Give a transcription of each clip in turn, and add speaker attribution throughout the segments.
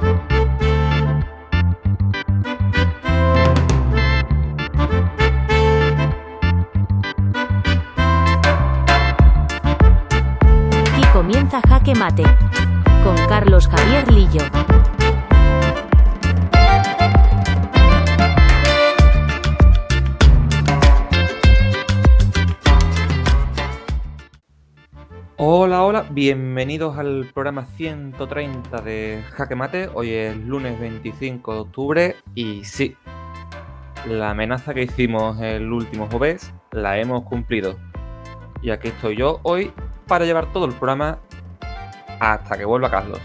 Speaker 1: Y comienza Jaque Mate con Carlos Javier Lillo.
Speaker 2: Hola, bienvenidos al programa 130 de Jaque Mate. Hoy es lunes 25 de octubre y sí, la amenaza que hicimos el último jueves la hemos cumplido. Y aquí estoy yo hoy para llevar todo el programa hasta que vuelva Carlos.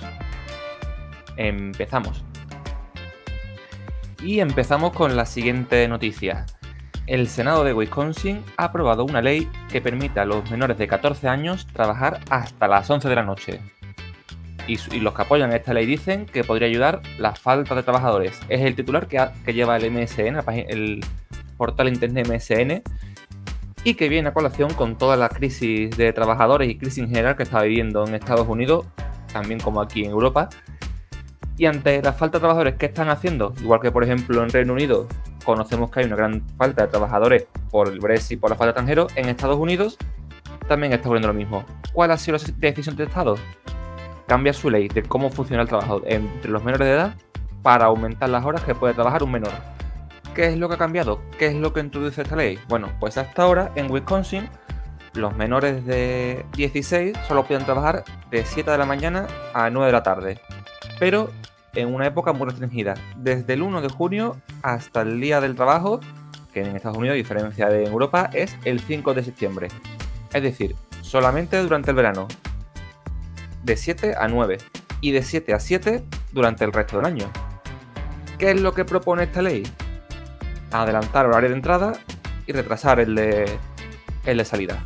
Speaker 2: Empezamos. Y empezamos con la siguiente noticia. El Senado de Wisconsin ha aprobado una ley que permite a los menores de 14 años trabajar hasta las 11 de la noche. Y los que apoyan esta ley dicen que podría ayudar la falta de trabajadores. Es el titular que lleva el MSN, el portal internet MSN, y que viene a colación con toda la crisis de trabajadores y crisis en general que está viviendo en Estados Unidos, también como aquí en Europa. Y ante la falta de trabajadores, ¿qué están haciendo? Igual que, por ejemplo, en Reino Unido conocemos que hay una gran falta de trabajadores por el Brexit, por la falta de extranjeros. En Estados Unidos también está ocurriendo lo mismo. ¿Cuál ha sido la decisión del Estado? Cambia su ley de cómo funciona el trabajo entre los menores de edad para aumentar las horas que puede trabajar un menor. ¿Qué es lo que ha cambiado? ¿Qué es lo que introduce esta ley? Bueno, pues hasta ahora en Wisconsin los menores de 16 solo pueden trabajar de 7 de la mañana a 9 de la tarde. Pero en una época muy restringida, desde el 1 de junio hasta el Día del Trabajo, que en Estados Unidos, a diferencia de Europa, es el 5 de septiembre. Es decir, solamente durante el verano, de 7 a 9 y de 7 a 7 durante el resto del año. ¿Qué es lo que propone esta ley? Adelantar el horario de entrada y retrasar el de salida.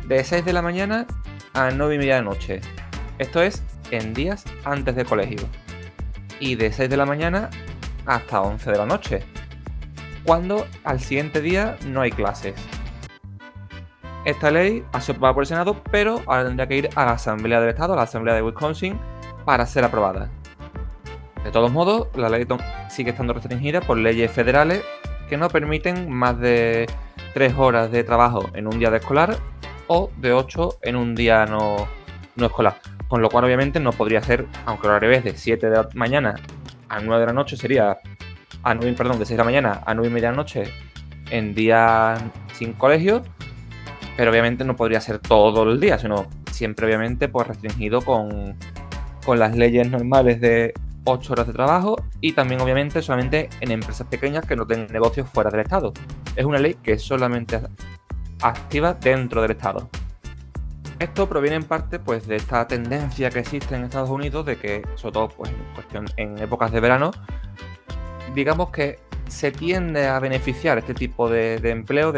Speaker 2: De 6 de la mañana a 9 y media de la noche. Esto es en días antes del colegio. Y de 6 de la mañana hasta 11 de la noche, cuando al siguiente día no hay clases. Esta ley ha sido aprobada por el Senado, pero ahora tendría que ir a la Asamblea del Estado, a la Asamblea de Wisconsin, para ser aprobada. De todos modos, la ley sigue estando restringida por leyes federales que no permiten más de 3 horas de trabajo en un día de escolar o de 8 en un día no escolar. Con lo cual, obviamente, no podría ser, aunque el horario es de 7 de la mañana a 9 de la noche, sería de 6 de la mañana a 9 y media de la noche en día sin colegio, pero obviamente no podría ser todo el día, sino siempre, obviamente, pues restringido con las leyes normales de 8 horas de trabajo y también, obviamente, solamente en empresas pequeñas que no tengan negocios fuera del Estado. Es una ley que es solamente activa dentro del Estado. Esto proviene en parte pues de esta tendencia que existe en Estados Unidos de que, sobre todo pues en épocas de verano, digamos que se tiende a beneficiar este tipo de empleo,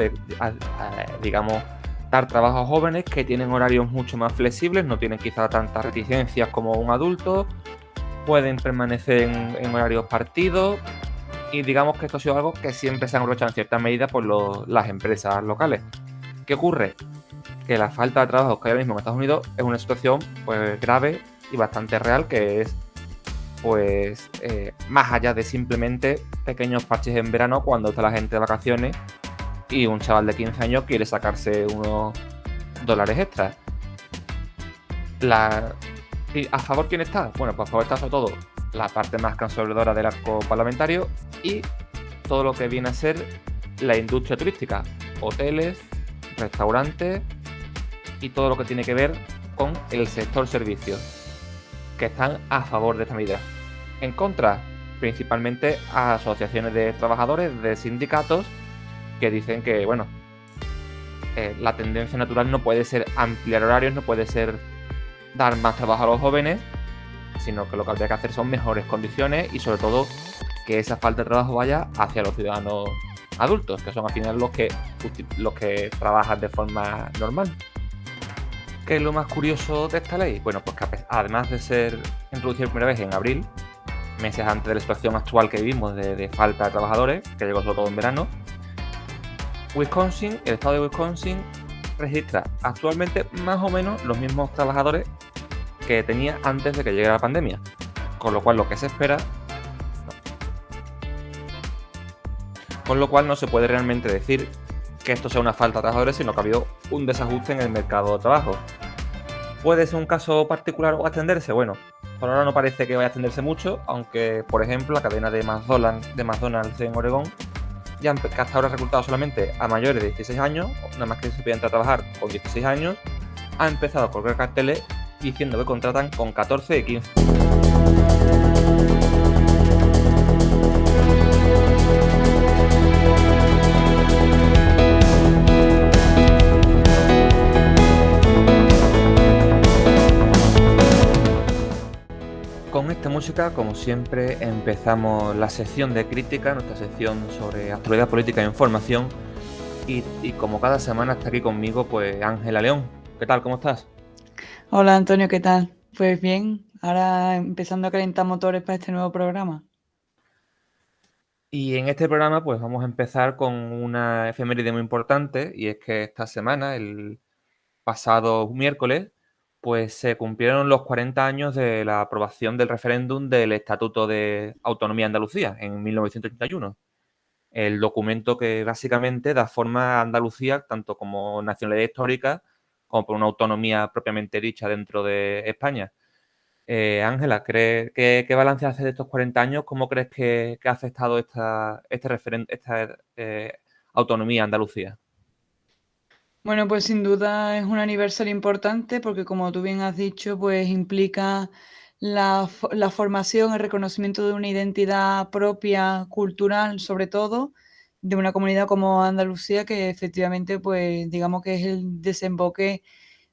Speaker 2: digamos, dar trabajo a jóvenes que tienen horarios mucho más flexibles, no tienen quizá tantas reticencias como un adulto, pueden permanecer en horarios partidos y digamos que esto ha sido algo que siempre se han aprovechado en cierta medida por las empresas locales. ¿Qué ocurre? Que la falta de trabajo que hay ahora mismo en Estados Unidos es una situación pues grave y bastante real, que es pues más allá de simplemente pequeños parches en verano cuando está la gente de vacaciones y un chaval de 15 años quiere sacarse unos dólares extras. ¿Y a favor quién está? Bueno, pues a favor está sobre todo la parte más conservadora del arco parlamentario y todo lo que viene a ser la industria turística, hoteles, restaurantes y todo lo que tiene que ver con el sector servicios, que están a favor de esta medida. En contra, principalmente a asociaciones de trabajadores, de sindicatos, que dicen que, bueno, la tendencia natural no puede ser ampliar horarios, no puede ser dar más trabajo a los jóvenes, sino que lo que habría que hacer son mejores condiciones y sobre todo que esa falta de trabajo vaya hacia los ciudadanos adultos, que son al final los que trabajan de forma normal. ¿Qué es lo más curioso de esta ley? Bueno, pues que además de ser introducida por primera vez en abril, meses antes de la situación actual que vivimos de falta de trabajadores, que llegó sobre todo en verano, el estado de Wisconsin registra actualmente más o menos los mismos trabajadores que tenía antes de que llegara la pandemia. con lo cual lo que se espera, con lo cual no se puede realmente decir que esto sea una falta de trabajadores, sino que ha habido un desajuste en el mercado de trabajo. ¿Puede ser un caso particular o extenderse? Bueno, por ahora no parece que vaya a extenderse mucho, aunque, por ejemplo, la cadena de McDonald's en Oregón que hasta ahora ha reclutado solamente a mayores de 16 años, nada más que se puede entrar a trabajar con 16 años, ha empezado a colgar carteles diciendo que contratan con 14 y 15. Con esta música, como siempre, empezamos la sección de crítica, nuestra sección sobre actualidad política e información. Y como cada semana está aquí conmigo, pues Ángela León. ¿Qué tal? ¿Cómo estás?
Speaker 3: Hola Antonio, ¿qué tal? Pues bien, ahora empezando a calentar motores para este nuevo programa.
Speaker 2: Y en este programa, pues vamos a empezar con una efeméride muy importante, y es que esta semana, el pasado miércoles, pues se cumplieron los 40 años de la aprobación del referéndum del Estatuto de Autonomía de Andalucía en 1981. El documento que básicamente da forma a Andalucía tanto como nacionalidad histórica como por una autonomía propiamente dicha dentro de España. Ángela, ¿qué balance haces de estos 40 años? ¿Cómo crees que ha afectado esta autonomía a Andalucía?
Speaker 3: Bueno, pues sin duda es un aniversario importante porque como tú bien has dicho, pues implica la formación, el reconocimiento de una identidad propia, cultural sobre todo, de una comunidad como Andalucía que efectivamente pues digamos que es el desemboque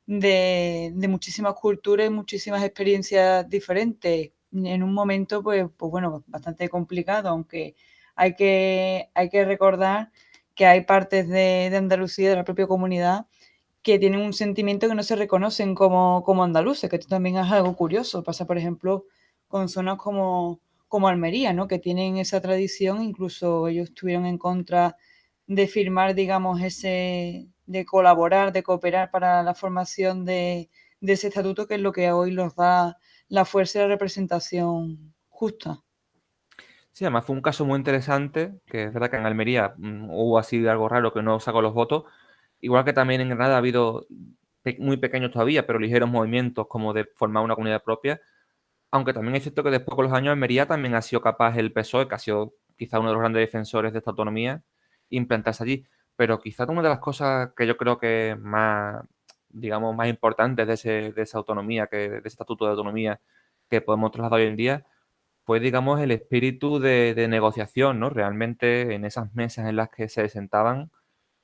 Speaker 3: de muchísimas culturas y muchísimas experiencias diferentes en un momento pues bueno, bastante complicado, aunque hay que recordar que hay partes de Andalucía, de la propia comunidad, que tienen un sentimiento que no se reconocen como andaluces, que esto también es algo curioso. Pasa, por ejemplo, con zonas como Almería, ¿no? Que tienen esa tradición, incluso ellos estuvieron en contra de firmar, digamos, de colaborar, de cooperar para la formación de ese estatuto, que es lo que hoy nos da la fuerza y la representación justa.
Speaker 2: Sí, además fue un caso muy interesante, que es verdad que en Almería hubo así algo raro que no sacó los votos, igual que también en Granada ha habido muy pequeños todavía, pero ligeros movimientos como de formar una comunidad propia, aunque también es cierto que después con los años Almería también ha sido capaz el PSOE, que ha sido quizá uno de los grandes defensores de esta autonomía, implantarse allí. Pero quizá una de las cosas que yo creo que más, digamos, más importantes de esa autonomía, de ese estatuto de autonomía que podemos trasladar hoy en día, pues digamos el espíritu de negociación, ¿no? Realmente en esas mesas en las que se sentaban,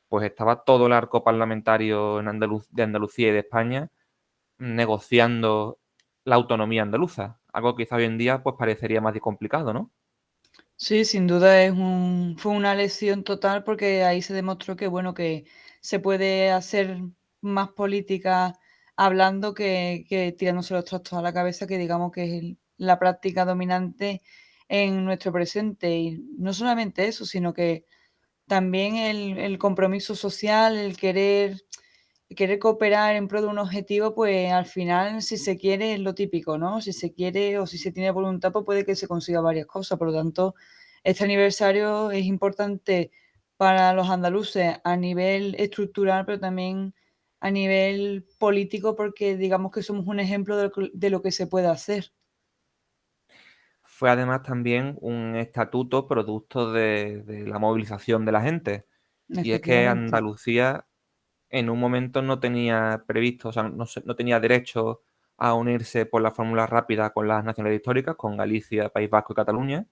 Speaker 2: pues estaba todo el arco parlamentario de Andalucía y de España negociando la autonomía andaluza, algo que quizá hoy en día pues parecería más complicado, ¿no?
Speaker 3: Sí, sin duda fue una lección total porque ahí se demostró que, bueno, que se puede hacer más política hablando que tirándose los trastos a la cabeza, que digamos que es la práctica dominante en nuestro presente. Y no solamente eso, sino que también el compromiso social, querer cooperar en pro de un objetivo, pues al final, si se quiere, es lo típico, ¿no? Si se quiere o si se tiene voluntad, pues puede que se consiga varias cosas. Por lo tanto, este aniversario es importante para los andaluces a nivel estructural, pero también a nivel político, porque digamos que somos un ejemplo de lo que se puede hacer.
Speaker 2: Fue además también un estatuto producto de la movilización de la gente. Y es que
Speaker 3: Efectivamente.
Speaker 2: Andalucía en un momento no tenía previsto, o sea, no tenía derecho a unirse por la fórmula rápida con las nacionalidades históricas, con Galicia, País Vasco y Cataluña,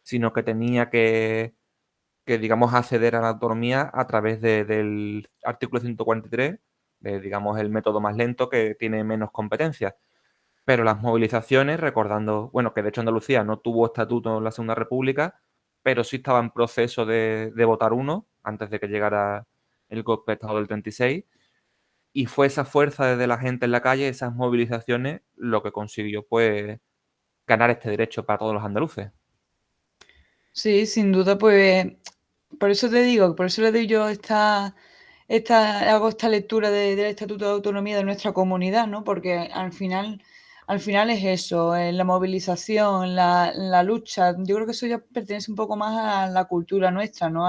Speaker 2: sino que tenía que digamos, acceder a la autonomía a través del artículo 143, digamos, el método más lento que tiene menos competencias. Pero las movilizaciones, recordando, bueno, que de hecho Andalucía no tuvo estatuto en la Segunda República, pero sí estaba en proceso de votar uno antes de que llegara el golpe de Estado del 36, y fue esa fuerza de la gente en la calle, esas movilizaciones, lo que consiguió, pues, ganar este derecho para todos los andaluces.
Speaker 3: Sí, sin duda, pues por eso te digo, por eso le doy yo hago esta lectura del Estatuto de Autonomía de nuestra comunidad, ¿no? Porque al final al final es eso, la movilización, la lucha. Yo creo que eso ya pertenece un poco más a la cultura nuestra, ¿no?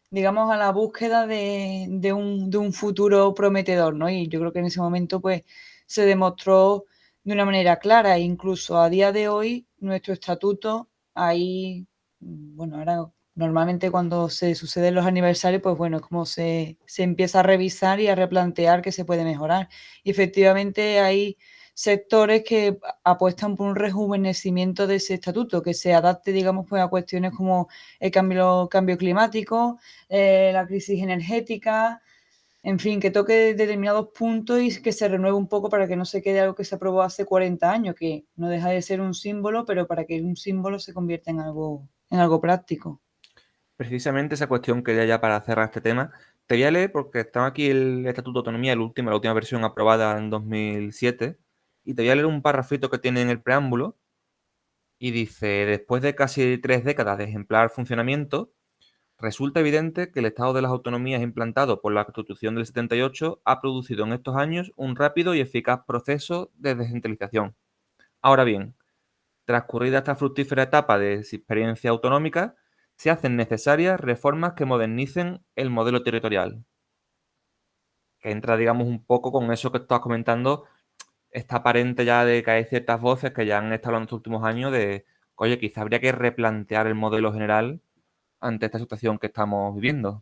Speaker 3: Digamos, a la búsqueda de un futuro prometedor, ¿no? Y yo creo que en ese momento, pues, se demostró de una manera clara. Incluso a día de hoy, nuestro estatuto, ahí, bueno, ahora normalmente cuando se suceden los aniversarios, pues bueno, es como se empieza a revisar y a replantear qué se puede mejorar. Y efectivamente hay sectores que apuestan por un rejuvenecimiento de ese estatuto, que se adapte, digamos, pues a cuestiones como el cambio climático, la crisis energética, en fin, que toque determinados puntos y que se renueve un poco para que no se quede algo que se aprobó hace 40 años, que no deja de ser un símbolo, pero para que un símbolo se convierta en algo práctico.
Speaker 2: Precisamente esa cuestión que ya para cerrar este tema, te voy a leer porque está aquí el Estatuto de Autonomía, la última versión aprobada en 2007, y te voy a leer un parrafito que tiene en el preámbulo, y dice, después de casi 3 décadas de ejemplar funcionamiento, resulta evidente que el Estado de las Autonomías implantado por la Constitución del 78 ha producido en estos años un rápido y eficaz proceso de descentralización. Ahora bien, transcurrida esta fructífera etapa de experiencia autonómica, se hacen necesarias reformas que modernicen el modelo territorial. Que entra, digamos, un poco con eso que estás comentando, está aparente ya de que hay ciertas voces que ya han estado hablando en estos últimos años de, oye, quizá habría que replantear el modelo general ante esta situación que estamos viviendo.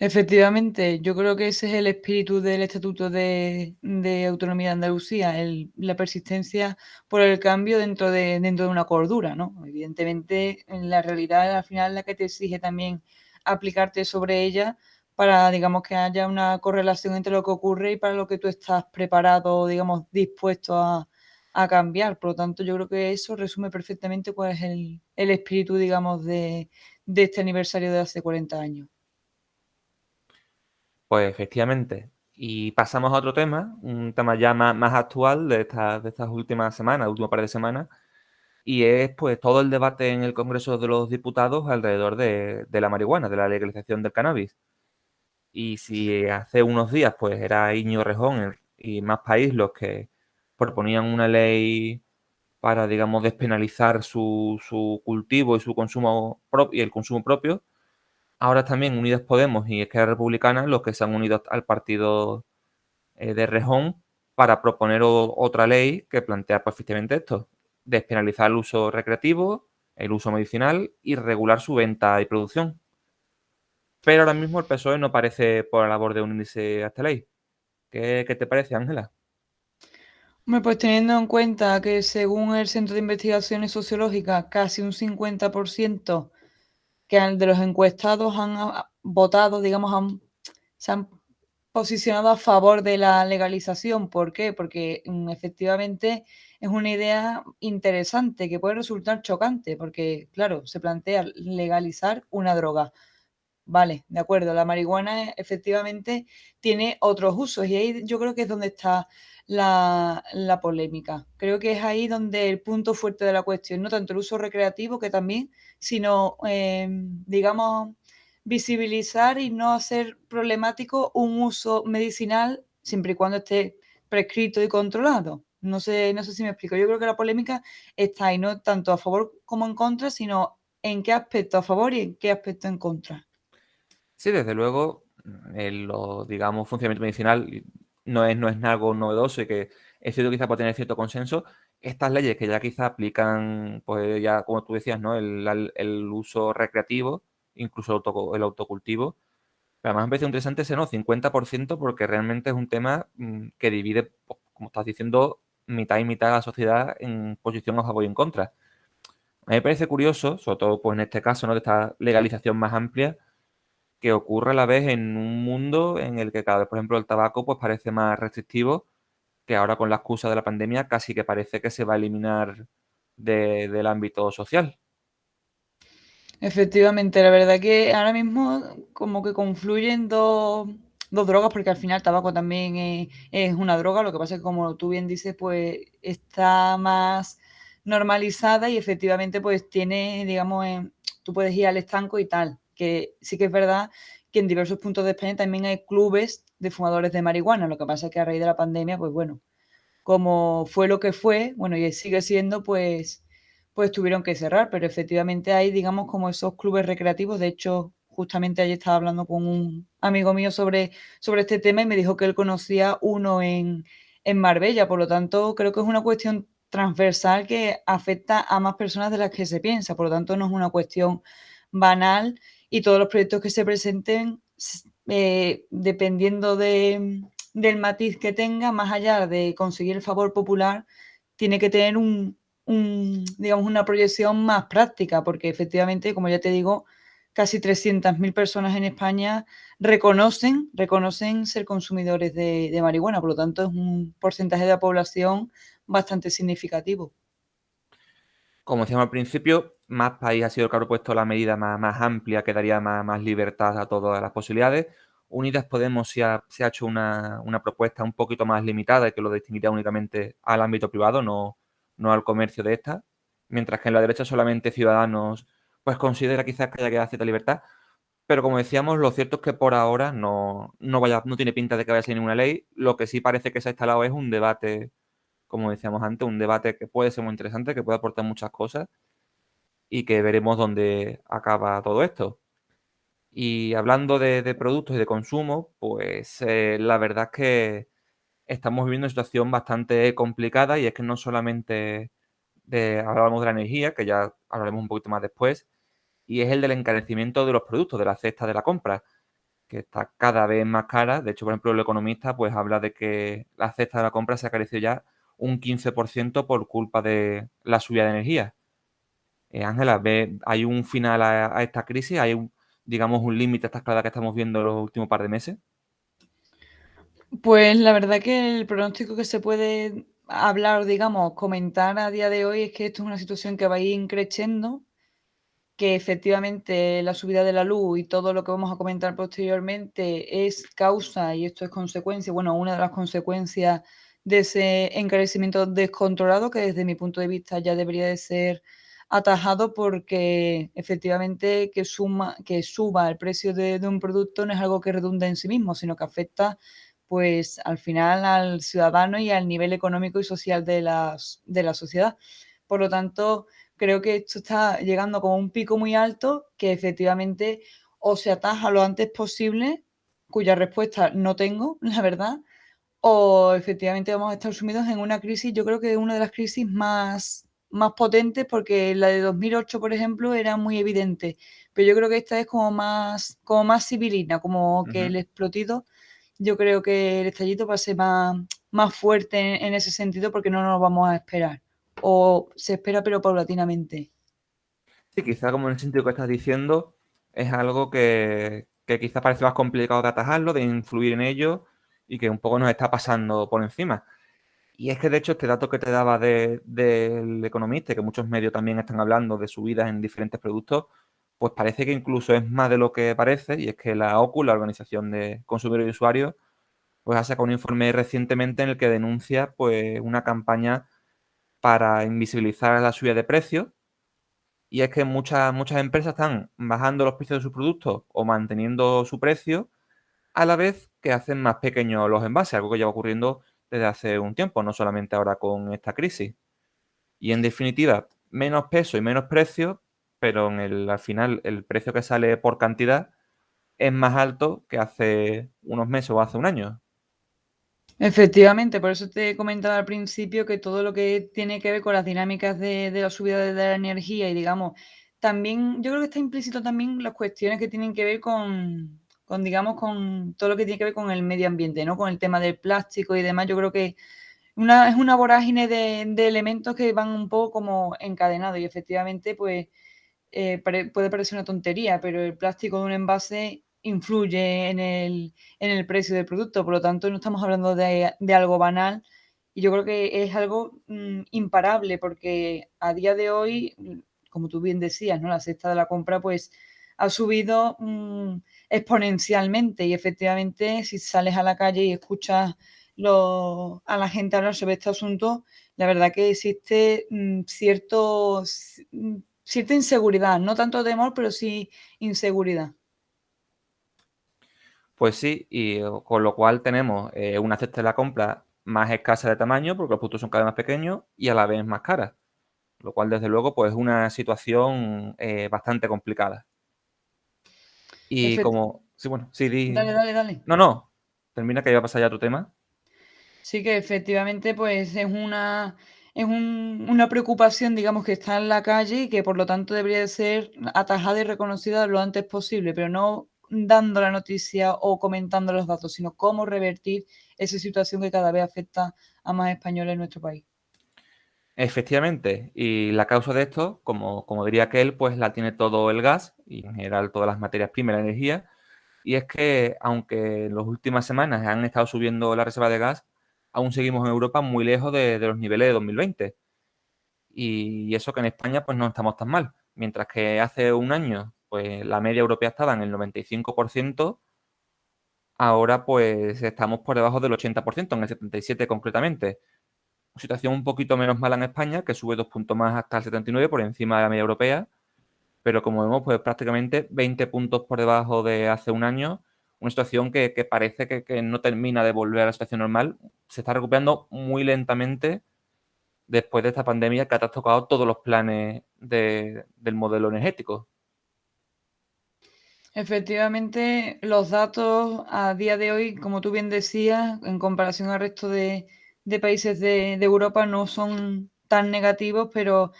Speaker 3: Efectivamente, yo creo que ese es el espíritu del Estatuto de Autonomía de Andalucía, la persistencia por el cambio dentro de una cordura, ¿no? Evidentemente, en la realidad al final la que te exige también aplicarte sobre ella para, digamos, que haya una correlación entre lo que ocurre y para lo que tú estás preparado, digamos, dispuesto a cambiar. Por lo tanto, yo creo que eso resume perfectamente cuál es el espíritu, digamos, de este aniversario de hace 40 años.
Speaker 2: Pues efectivamente. Y pasamos a otro tema, un tema ya más actual de estas últimas semanas, último par de semanas, y es pues todo el debate en el Congreso de los Diputados alrededor de la marihuana, de la legalización del cannabis. Y si hace unos días pues era Íñigo Rejón y Más País los que proponían una ley para, digamos, despenalizar su cultivo y su consumo y el consumo propio, ahora también Unidas Podemos y Esquerra Republicana los que se han unido al partido de Rejón para proponer otra ley que plantea pues, efectivamente esto, despenalizar el uso recreativo, el uso medicinal y regular su venta y producción. Pero ahora mismo el PSOE no parece por la labor de unirse a esta ley. ¿Qué te parece, Ángela?
Speaker 3: Hombre, pues teniendo en cuenta que según el Centro de Investigaciones Sociológicas, casi un 50% de los encuestados han votado, digamos, se han posicionado a favor de la legalización. ¿Por qué? Porque efectivamente es una idea interesante que puede resultar chocante, porque, claro, se plantea legalizar una droga. Vale, de acuerdo. La marihuana efectivamente tiene otros usos y ahí yo creo que es donde está la polémica. Creo que es ahí donde el punto fuerte de la cuestión, no tanto el uso recreativo, que también, sino, digamos, visibilizar y no hacer problemático un uso medicinal siempre y cuando esté prescrito y controlado. No sé si me explico. Yo creo que la polémica está ahí, no tanto a favor como en contra, sino en qué aspecto a favor y en qué aspecto en contra.
Speaker 2: Sí, desde luego, digamos, funcionamiento medicinal no es algo novedoso y que es cierto que quizá puede tener cierto consenso. Estas leyes que ya quizá aplican, pues ya como tú decías, ¿no? El uso recreativo, incluso el autocultivo. Pero además me parece interesante ese no, 50%, porque realmente es un tema que divide, pues, como estás diciendo, mitad y mitad de la sociedad en posición a favor y en contra. A mí me parece curioso, sobre todo pues en este caso, ¿no? De esta legalización más amplia, que ocurre a la vez en un mundo en el que cada vez, por ejemplo, el tabaco pues parece más restrictivo, que ahora con la excusa de la pandemia casi que parece que se va a eliminar del ámbito social.
Speaker 3: Efectivamente, la verdad que ahora mismo como que confluyen dos drogas, porque al final el tabaco también es una droga, lo que pasa es que como tú bien dices, pues está más normalizada y efectivamente pues tiene, digamos, tú puedes ir al estanco y tal, que sí que es verdad que en diversos puntos de España también hay clubes de fumadores de marihuana, lo que pasa es que a raíz de la pandemia, pues bueno, como fue lo que fue, bueno, y sigue siendo, pues tuvieron que cerrar, pero efectivamente hay, digamos, como esos clubes recreativos. De hecho, justamente ayer estaba hablando con un amigo mío sobre este tema y me dijo que él conocía uno en Marbella. Por lo tanto, creo que es una cuestión transversal que afecta a más personas de las que se piensa. Por lo tanto, no es una cuestión banal y todos los proyectos que se presenten, dependiendo del matiz que tenga, más allá de conseguir el favor popular, tiene que tener digamos, una proyección más práctica, porque efectivamente, como ya te digo, casi 300.000 personas en España reconocen ser consumidores de marihuana, por lo tanto es un porcentaje de la población bastante significativo.
Speaker 2: Como decíamos al principio, Más País ha sido el que ha propuesto la medida más amplia que daría más libertad a todas las posibilidades. Unidas Podemos se ha hecho una propuesta un poquito más limitada y que lo distinguiría únicamente al ámbito privado, no al comercio de esta, mientras que en la derecha solamente Ciudadanos pues considera quizás que haya que dar cierta libertad. Pero como decíamos, lo cierto es que por ahora no tiene pinta de que vaya a ser ninguna ley. Lo que sí parece que se ha instalado es un debate, como decíamos antes, un debate que puede ser muy interesante, que puede aportar muchas cosas y que veremos dónde acaba todo esto. Y hablando de productos y de consumo, pues la verdad es que estamos viviendo una situación bastante complicada y es que no solamente hablamos de la energía, que ya hablaremos un poquito más después, y es el del encarecimiento de los productos, de la cesta de la compra, que está cada vez más cara. De hecho, por ejemplo, el economista pues habla de que la cesta de la compra se ha encarecido ya un 15% por culpa de la subida de energía. Ángela, ¿hay un final a esta crisis? ¿Hay digamos, un límite a esta escalada que estamos viendo en los últimos par de meses?
Speaker 3: Pues la verdad que el pronóstico que se puede hablar, digamos, comentar a día de hoy es que esto es una situación que va a ir creciendo, que efectivamente la subida de la luz y todo lo que vamos a comentar posteriormente es causa y esto es consecuencia, bueno, una de las consecuencias de ese encarecimiento descontrolado que desde mi punto de vista ya debería de ser atajado porque efectivamente que suba el precio de un producto no es algo que redunda en sí mismo, sino que afecta pues al final al ciudadano y al nivel económico y social de la sociedad. Por lo tanto, creo que esto está llegando como un pico muy alto que efectivamente o se ataja lo antes posible, cuya respuesta no tengo, la verdad, o efectivamente vamos a estar sumidos en una crisis, yo creo que es una de las crisis más potentes, porque la de 2008, por ejemplo, era muy evidente, pero yo creo que esta es como más civilina, como que
Speaker 2: Ujú.
Speaker 3: el explotido, yo creo que el estallido va a ser más fuerte en ese sentido porque no nos lo vamos a esperar, o se espera pero paulatinamente.
Speaker 2: Sí, quizá como en el sentido que estás diciendo, es algo que quizá parece más complicado de atajarlo, de influir en ello y que un poco nos está pasando por encima. Y es que de hecho este dato que te daba del economista, y que muchos medios también están hablando de subidas en diferentes productos, pues parece que incluso es más de lo que parece, y es que la OCU, la Organización de Consumidores y Usuarios, pues ha sacado un informe recientemente en el que denuncia pues una campaña para invisibilizar la subida de precios. Y es que muchas empresas están bajando los precios de sus productos o manteniendo su precio a la vez que hacen más pequeños los envases, algo que lleva ocurriendo desde hace un tiempo, no solamente ahora con esta crisis. Y en definitiva, menos peso y menos precio, pero al final el precio que sale por cantidad es más alto que hace unos meses o hace un año.
Speaker 3: Efectivamente, por eso te comentaba al principio que todo lo que tiene que ver con las dinámicas de la subida de la energía y digamos, también yo creo que está implícito también las cuestiones que tienen que ver digamos, con todo lo que tiene que ver con el medio ambiente, ¿no? Con el tema del plástico y demás. Yo creo que es una vorágine de elementos que van un poco como encadenados y efectivamente, pues puede parecer una tontería, pero el plástico de un envase influye en el precio del producto, por lo tanto no estamos hablando de algo banal y yo creo que es algo imparable porque a día de hoy, como tú bien decías, ¿no? La cesta de la compra pues ha subido exponencialmente y efectivamente si sales a la calle y escuchas a la gente hablar sobre este asunto, la verdad que existe cierta inseguridad, no tanto temor, pero sí inseguridad.
Speaker 2: Pues sí, y con lo cual tenemos una cesta de la compra más escasa de tamaño porque los productos son cada vez más pequeños y a la vez más caras. Lo cual, desde luego, pues es una situación bastante complicada. Y
Speaker 3: Efect-
Speaker 2: como... Sí, bueno, sí, di...
Speaker 3: Dale, dale, dale.
Speaker 2: No. Termina que iba a pasar ya a tu tema.
Speaker 3: Sí que efectivamente pues una preocupación, digamos, que está en la calle y que por lo tanto debería de ser atajada y reconocida lo antes posible, pero no dando la noticia o comentando los datos, sino cómo revertir esa situación que cada vez afecta a más españoles en nuestro país.
Speaker 2: Efectivamente, y la causa de esto, como diría aquel, pues la tiene todo el gas y en general todas las materias primas, la energía. Y es que, aunque en las últimas semanas han estado subiendo la reserva de gas, aún seguimos en Europa muy lejos de los niveles de 2020. Y eso que en España pues no estamos tan mal. Mientras que hace un año pues la media europea estaba en el 95%, ahora pues estamos por debajo del 80%, en el 77% concretamente. Situación un poquito menos mala en España, que sube 2 puntos más hasta el 79 por encima de la media europea, pero como vemos, pues prácticamente 20 puntos por debajo de hace un año, una situación que parece que no termina de volver a la situación normal, se está recuperando muy lentamente después de esta pandemia que ha trastocado todos los planes del modelo energético.
Speaker 3: Efectivamente, los datos a día de hoy, como tú bien decías, en comparación al resto de países de Europa, no son tan negativos, pero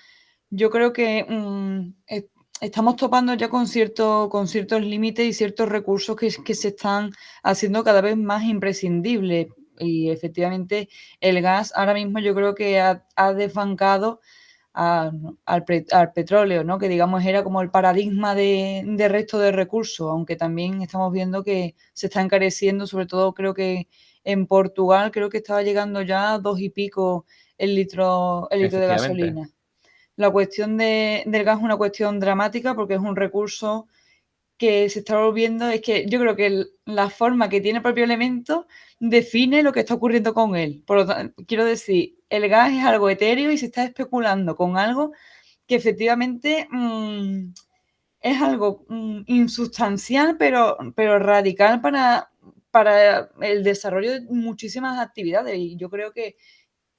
Speaker 3: yo creo que estamos topando ya con ciertos límites y ciertos recursos que se están haciendo cada vez más imprescindibles. Y efectivamente, el gas ahora mismo yo creo que ha desbancado al petróleo, ¿no? Que digamos era como el paradigma de resto de recursos, aunque también estamos viendo que se está encareciendo, sobre todo creo que en Portugal creo que estaba llegando ya a 2 y pico el litro de
Speaker 2: Efectivamente.
Speaker 3: gasolina. La cuestión del gas es una cuestión dramática porque es un recurso que se está volviendo, es que yo creo que la forma que tiene el propio elemento define lo que está ocurriendo con él. Por lo tanto, quiero decir, el gas es algo etéreo y se está especulando con algo que efectivamente es algo insustancial, pero radical para el desarrollo de muchísimas actividades. Y yo creo que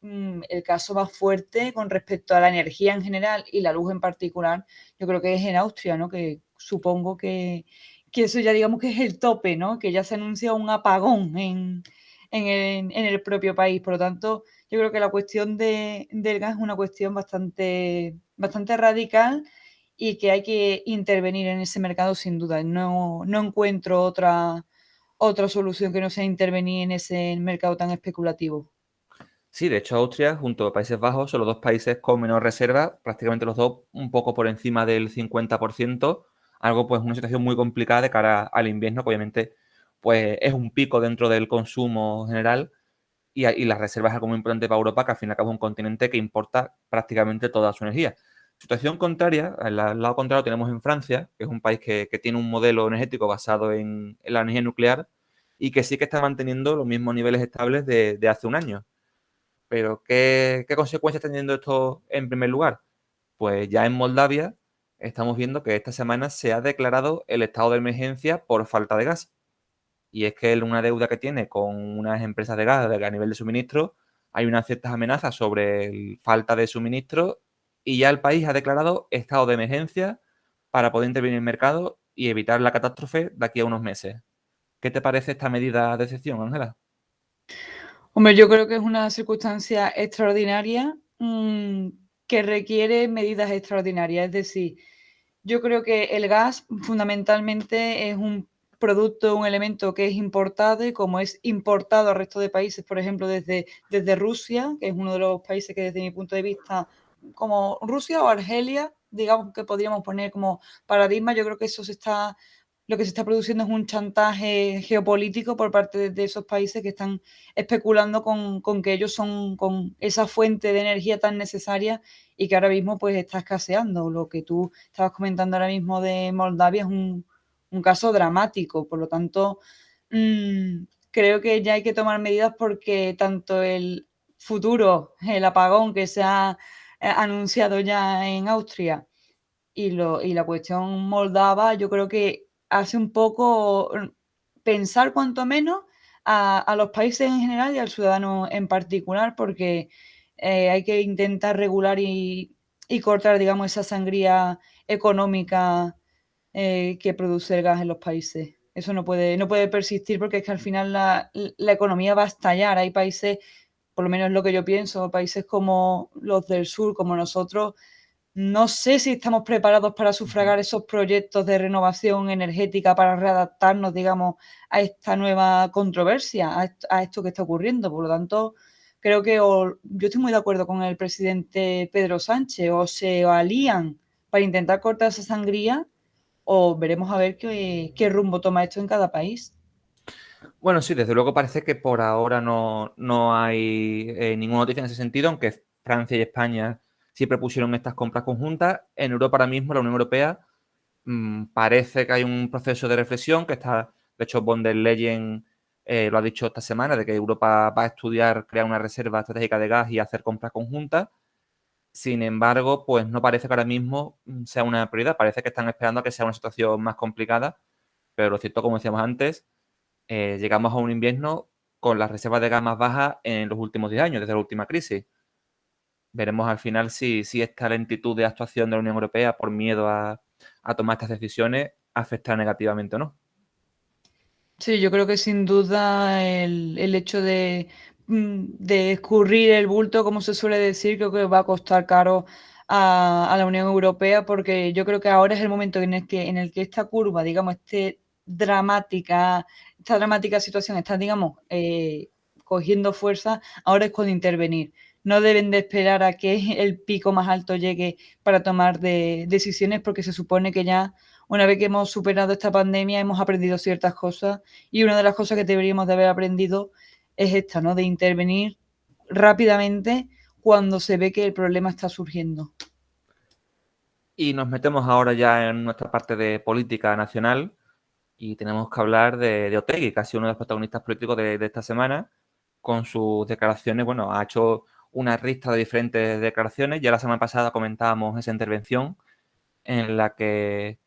Speaker 3: el caso más fuerte con respecto a la energía en general y la luz en particular, yo creo que es en Austria, ¿no? Que supongo que eso ya digamos que es el tope, ¿no? Que ya se anuncia un apagón en el propio país. Por lo tanto, yo creo que la cuestión del gas es una cuestión bastante radical y que hay que intervenir en ese mercado sin duda. No encuentro otra solución que no sea intervenir en ese mercado tan especulativo.
Speaker 2: Sí, de hecho Austria junto a Países Bajos son los dos países con menor reserva, prácticamente los dos un poco por encima del 50%, algo pues una situación muy complicada de cara al invierno, que obviamente pues es un pico dentro del consumo general y las reservas es algo muy importante para Europa, que al fin y al cabo es un continente que importa prácticamente toda su energía. Situación contraria, al lado contrario tenemos en Francia, que es un país que tiene un modelo energético basado en la energía nuclear y que sí que está manteniendo los mismos niveles estables de hace un año. Pero, ¿qué consecuencias está teniendo esto en primer lugar? Pues ya en Moldavia estamos viendo que esta semana se ha declarado el estado de emergencia por falta de gas. Y es que una deuda que tiene con unas empresas de gas a nivel de suministro, hay unas ciertas amenazas sobre falta de suministro y ya el país ha declarado estado de emergencia para poder intervenir en el mercado y evitar la catástrofe de aquí a unos meses. ¿Qué te parece esta medida de excepción, Ángela?
Speaker 3: Hombre, yo creo que es una circunstancia extraordinaria, que requiere medidas extraordinarias. Es decir, yo creo que el gas fundamentalmente es un producto, un elemento que es importado y como es importado al resto de países, por ejemplo, desde Rusia, que es uno de los países que desde mi punto de vista, como Rusia o Argelia, digamos que podríamos poner como paradigma, yo creo que lo que se está produciendo es un chantaje geopolítico por parte de esos países que están especulando con que ellos son con esa fuente de energía tan necesaria y que ahora mismo pues está escaseando. Lo que tú estabas comentando ahora mismo de Moldavia es un caso dramático, por lo tanto, creo que ya hay que tomar medidas porque tanto el futuro, el apagón que se ha anunciado ya en Austria y la cuestión moldava, yo creo que hace un poco pensar cuanto menos a los países en general y al ciudadano en particular, porque hay que intentar regular y cortar, digamos, esa sangría económica que produce el gas en los países. Eso no puede persistir porque es que al final la economía va a estallar. Hay países, por lo menos es lo que yo pienso, países como los del sur, como nosotros, no sé si estamos preparados para sufragar esos proyectos de renovación energética para readaptarnos, digamos, a esta nueva controversia, a esto que está ocurriendo. Por lo tanto, creo que yo estoy muy de acuerdo con el presidente Pedro Sánchez, o se alían para intentar cortar esa sangría o veremos a ver qué rumbo toma esto en cada país.
Speaker 2: Bueno, sí, desde luego parece que por ahora no hay ninguna noticia en ese sentido, aunque Francia y España sí propusieron estas compras conjuntas. En Europa ahora mismo, la Unión Europea, parece que hay un proceso de reflexión que está, de hecho, von der Leyen lo ha dicho esta semana, de que Europa va a estudiar crear una reserva estratégica de gas y hacer compras conjuntas. Sin embargo, pues no parece que ahora mismo sea una prioridad. Parece que están esperando a que sea una situación más complicada, pero lo cierto, como decíamos antes, llegamos a un invierno con las reservas de gas más bajas en los últimos 10 años, desde la última crisis. Veremos al final si esta lentitud de actuación de la Unión Europea por miedo a tomar estas decisiones afecta negativamente o no.
Speaker 3: Sí, yo creo que sin duda el hecho de escurrir el bulto, como se suele decir, creo que va a costar caro a la Unión Europea, porque yo creo que ahora es el momento en el que esta curva, digamos, esta dramática situación está, digamos, cogiendo fuerza, ahora es cuando intervenir. No deben de esperar a que el pico más alto llegue para tomar decisiones, porque se supone que ya una vez que hemos superado esta pandemia hemos aprendido ciertas cosas y una de las cosas que deberíamos de haber aprendido es esta, ¿no? De intervenir rápidamente cuando se ve que el problema está surgiendo.
Speaker 2: Y nos metemos ahora ya en nuestra parte de política nacional y tenemos que hablar de Otegi, que ha sido uno de los protagonistas políticos de esta semana, con sus declaraciones. Bueno, ha hecho una lista de diferentes declaraciones. Ya la semana pasada comentábamos esa intervención en la que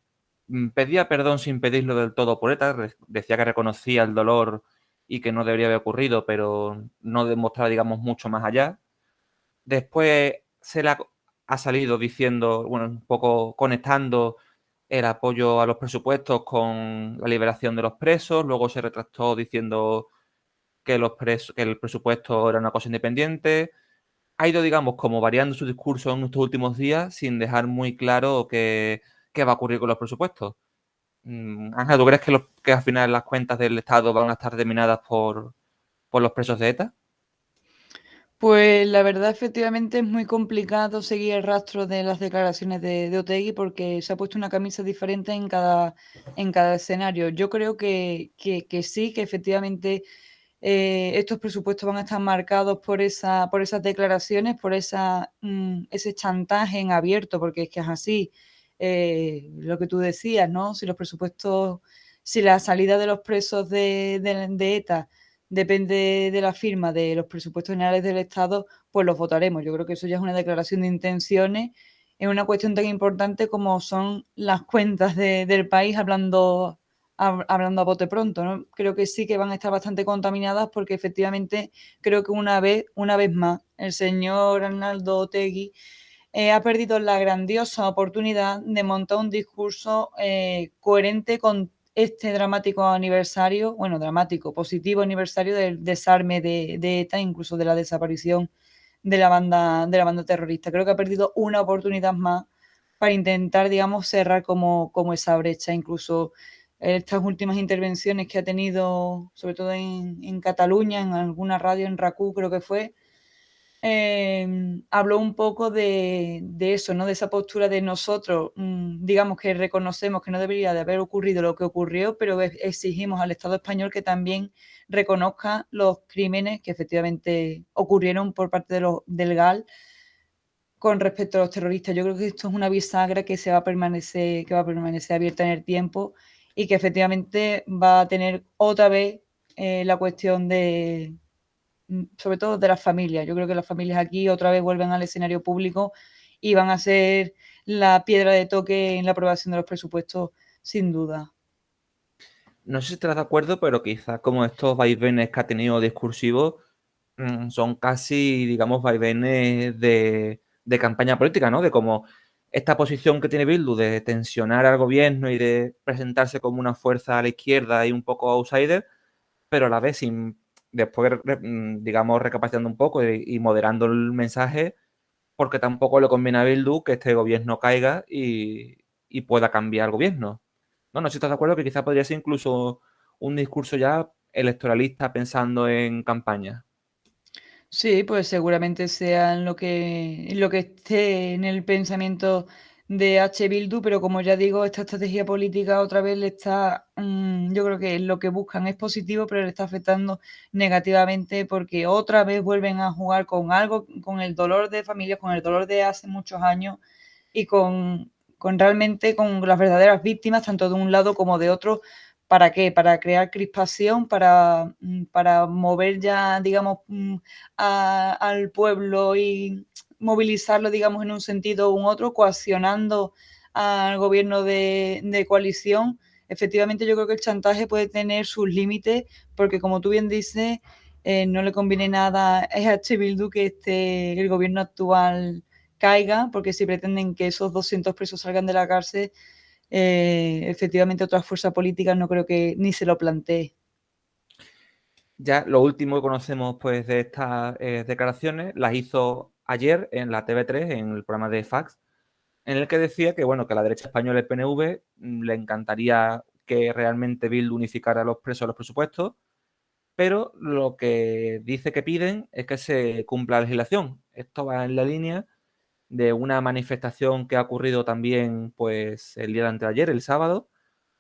Speaker 2: pedía perdón sin pedirlo del todo por ETA, decía que reconocía el dolor y que no debería haber ocurrido, pero no demostraba, digamos, mucho más allá. Después ha salido diciendo, bueno, un poco conectando el apoyo a los presupuestos con la liberación de los presos, luego se retractó diciendo que que el presupuesto era una cosa independiente. Ha ido, digamos, como variando su discurso en estos últimos días sin dejar muy claro qué va a ocurrir con los presupuestos. Ángel, ¿tú crees que al final las cuentas del Estado van a estar terminadas por los presos de ETA?
Speaker 3: Pues la verdad, efectivamente, es muy complicado seguir el rastro de las declaraciones de Otegi porque se ha puesto una camisa diferente en cada escenario. Yo creo que sí, que efectivamente estos presupuestos van a estar marcados por esas declaraciones, por ese chantaje en abierto, porque es que es así. Lo que tú decías, ¿no? Si la salida de los presos de ETA depende de la firma de los presupuestos generales del Estado, pues los votaremos. Yo creo que eso ya es una declaración de intenciones en una cuestión tan importante como son las cuentas del país, hablando a bote pronto, ¿no? Creo que sí que van a estar bastante contaminadas porque efectivamente creo que una vez más el señor Arnaldo Otegi ha perdido la grandiosa oportunidad de montar un discurso coherente con este dramático aniversario, bueno, dramático, positivo aniversario del desarme de ETA, incluso de la desaparición de la banda terrorista. Creo que ha perdido una oportunidad más para intentar, digamos, cerrar como esa brecha. Incluso estas últimas intervenciones que ha tenido, sobre todo en Cataluña, en alguna radio, en RACU creo que fue, habló un poco de eso, ¿no? De esa postura de nosotros, digamos que reconocemos que no debería de haber ocurrido lo que ocurrió, pero exigimos al Estado español que también reconozca los crímenes que efectivamente ocurrieron por parte del GAL con respecto a los terroristas. Yo creo que esto es una bisagra que va a permanecer abierta en el tiempo y que efectivamente va a tener otra vez la cuestión sobre todo de las familias. Yo creo que las familias aquí otra vez vuelven al escenario público y van a ser la piedra de toque en la aprobación de los presupuestos, sin duda.
Speaker 2: No sé si estarás de acuerdo, pero quizás como estos vaivenes que ha tenido discursivos son casi, digamos, vaivenes de campaña política, ¿no? De como esta posición que tiene Bildu de tensionar al gobierno y de presentarse como una fuerza a la izquierda y un poco outsider, pero a la vez sin después, digamos, recapacitando un poco y moderando el mensaje, porque tampoco le conviene a Bildu que este gobierno caiga y pueda cambiar el gobierno. No sé si estás de acuerdo que quizás podría ser incluso un discurso ya electoralista pensando en campaña.
Speaker 3: Sí, pues seguramente sea en lo que esté en el pensamiento de H. Bildu, pero como ya digo, esta estrategia política otra vez le está, yo creo que lo que buscan es positivo, pero le está afectando negativamente porque otra vez vuelven a jugar con algo, con el dolor de familias, con el dolor de hace muchos años y con realmente con las verdaderas víctimas, tanto de un lado como de otro. ¿Para qué? Para crear crispación, para mover ya, digamos, al pueblo y movilizarlo, digamos, en un sentido u otro, coaccionando al gobierno de coalición. Efectivamente, yo creo que el chantaje puede tener sus límites, porque como tú bien dices, no le conviene nada a H. Bildu que el gobierno actual caiga, porque si pretenden que esos 200 presos salgan de la cárcel, efectivamente otras fuerzas políticas no creo que ni se lo plantee.
Speaker 2: Ya lo último que conocemos pues de estas declaraciones las hizo ayer en la TV3, en el programa de Fax, en el que decía que bueno, que a la derecha española, el PNV, le encantaría que realmente Bildu unificara a los presos a los presupuestos, pero lo que dice que piden es que se cumpla la legislación. Esto va en la línea de una manifestación que ha ocurrido también pues el día de anteayer, el sábado,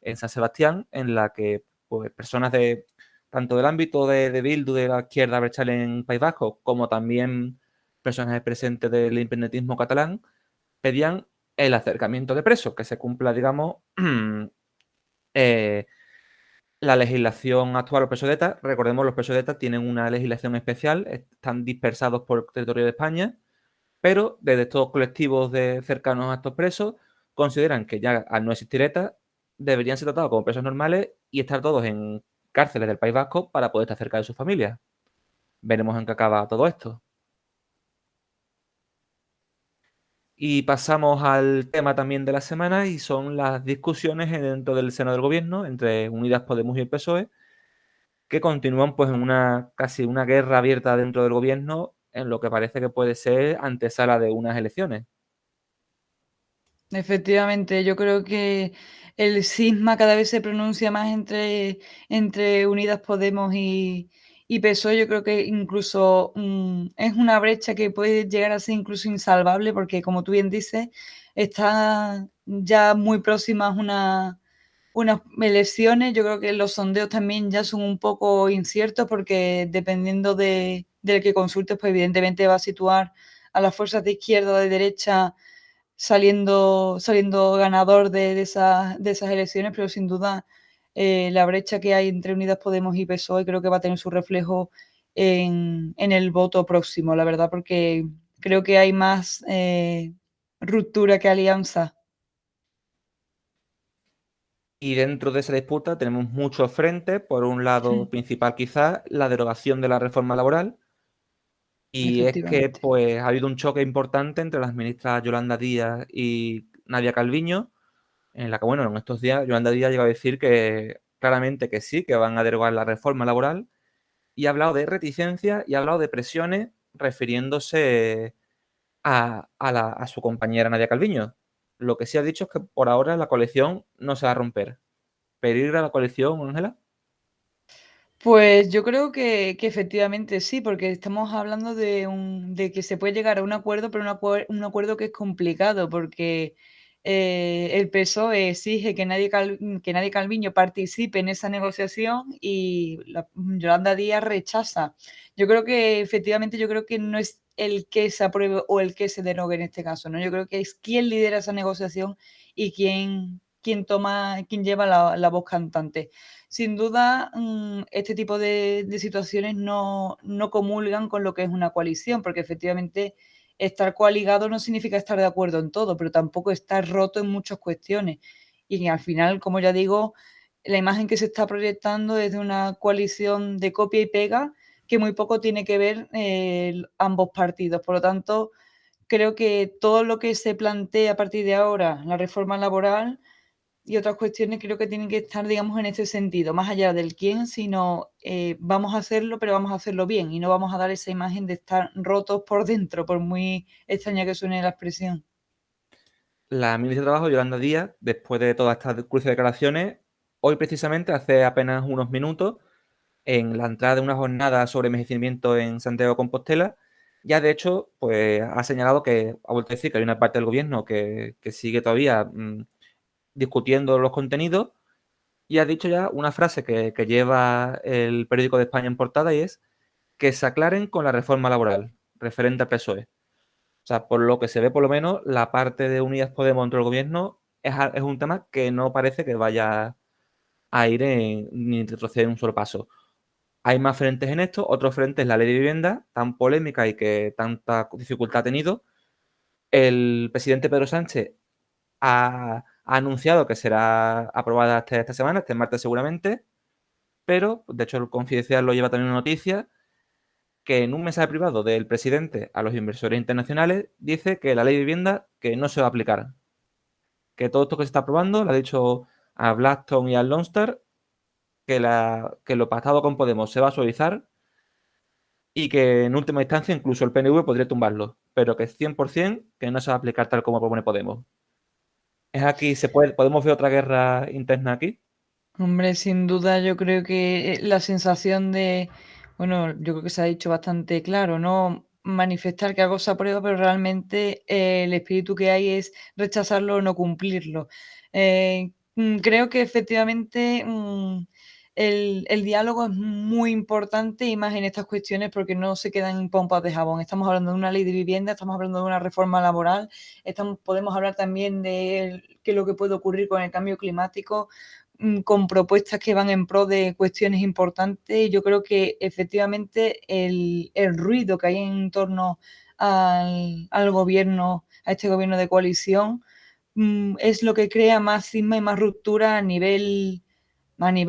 Speaker 2: en San Sebastián, en la que pues, personas de tanto del ámbito de Bildu, de la izquierda abertzale en País Vasco, como también personas presentes del independentismo catalán, pedían el acercamiento de presos, que se cumpla, digamos, eh, la legislación actual, los presos de ETA. Recordemos, los presos de ETA tienen una legislación especial, están dispersados por el territorio de España, pero desde estos colectivos cercanos a estos presos consideran que ya al no existir ETA deberían ser tratados como presos normales y estar todos en cárceles del País Vasco para poder estar cerca de sus familias. Veremos en qué acaba todo esto. Y pasamos al tema también de la semana y son las discusiones dentro del seno del gobierno entre Unidas Podemos y el PSOE, que continúan pues en casi una guerra abierta dentro del gobierno en lo que parece que puede ser antesala de unas elecciones.
Speaker 3: Efectivamente, yo creo que el cisma cada vez se pronuncia más entre Unidas Podemos y PSOE. Yo creo que incluso es una brecha que puede llegar a ser incluso insalvable, porque como tú bien dices, está ya muy próximas unas elecciones. Yo creo que los sondeos también ya son un poco inciertos, porque dependiendo del que consultes, pues evidentemente va a situar a las fuerzas de izquierda o de derecha saliendo ganador de esas elecciones, pero sin duda la brecha que hay entre Unidas Podemos y PSOE creo que va a tener su reflejo en el voto próximo, la verdad, porque creo que hay más ruptura que alianza.
Speaker 2: Y dentro de esa disputa tenemos muchos frentes. Por un lado, principal quizás, la derogación de la reforma laboral. Y es que
Speaker 3: Efectivamente.
Speaker 2: pues ha habido un choque importante entre las ministras Yolanda Díaz y Nadia Calviño, en la que, bueno, en estos días Yolanda Díaz llegó a decir que claramente que sí, que van a derogar la reforma laboral, y ha hablado de reticencias y ha hablado de presiones refiriéndose a su compañera Nadia Calviño. Lo que sí ha dicho es que por ahora la coalición no se va a romper. ¿Peligro a la coalición, Ángela?
Speaker 3: Pues yo creo que efectivamente sí, porque estamos hablando de que se puede llegar a un acuerdo, pero un acuerdo que es complicado, porque el PSOE exige que nadie Calviño participe en esa negociación y Yolanda Díaz rechaza. Yo creo que efectivamente, yo creo que no es el que se apruebe o el que se derogue en este caso, ¿no? Yo creo que es quién lidera esa negociación y quién lleva la voz cantante. Sin duda, este tipo de situaciones no comulgan con lo que es una coalición, porque efectivamente estar coaligado no significa estar de acuerdo en todo, pero tampoco estar roto en muchas cuestiones. Y al final, como ya digo, la imagen que se está proyectando es de una coalición de copia y pega que muy poco tiene que ver ambos partidos. Por lo tanto, creo que todo lo que se plantea a partir de ahora, la reforma laboral y otras cuestiones, creo que tienen que estar, digamos, en ese sentido, más allá del quién, sino vamos a hacerlo, pero vamos a hacerlo bien y no vamos a dar esa imagen de estar rotos por dentro, por muy extraña que suene la expresión.
Speaker 2: La ministra de Trabajo, Yolanda Díaz, después de todas estas cruces de declaraciones, hoy precisamente, hace apenas unos minutos, en la entrada de una jornada sobre envejecimiento en Santiago de Compostela, ya de hecho, pues ha señalado que, ha vuelto a decir que hay una parte del gobierno que sigue todavía discutiendo los contenidos, y ha dicho ya una frase que lleva el periódico de España en portada, y es que se aclaren con la reforma laboral referente al PSOE. O sea, por lo que se ve, por lo menos, la parte de Unidas Podemos dentro del gobierno es un tema que no parece que vaya a ir ni retroceder un solo paso. Hay más frentes en esto, otros frentes, la ley de vivienda, tan polémica y que tanta dificultad ha tenido. El presidente Pedro Sánchez ha anunciado que será aprobada esta semana, este martes seguramente, pero de hecho el Confidencial lo lleva también una noticia que en un mensaje privado del presidente a los inversores internacionales dice que la ley de vivienda que no se va a aplicar, que todo esto que se está aprobando, lo ha dicho a Blackstone y a Lone Star, que lo pactado con Podemos se va a suavizar y que en última instancia incluso el PNV podría tumbarlo, pero que es 100% que no se va a aplicar tal como propone Podemos. Es aquí, podemos ver otra guerra interna aquí.
Speaker 3: Hombre, sin duda yo creo que la sensación de, bueno, yo creo que se ha dicho bastante claro, ¿no? Manifestar que algo se aprueba, pero realmente el espíritu que hay es rechazarlo o no cumplirlo. Creo que efectivamente el diálogo es muy importante y más en estas cuestiones porque no se quedan en pompas de jabón. Estamos hablando de una ley de vivienda, estamos hablando de una reforma laboral, podemos hablar también de qué es lo que puede ocurrir con el cambio climático, con propuestas que van en pro de cuestiones importantes. Y yo creo que efectivamente el ruido que hay en torno al gobierno, a este gobierno de coalición, es lo que crea más cisma y más ruptura a nivel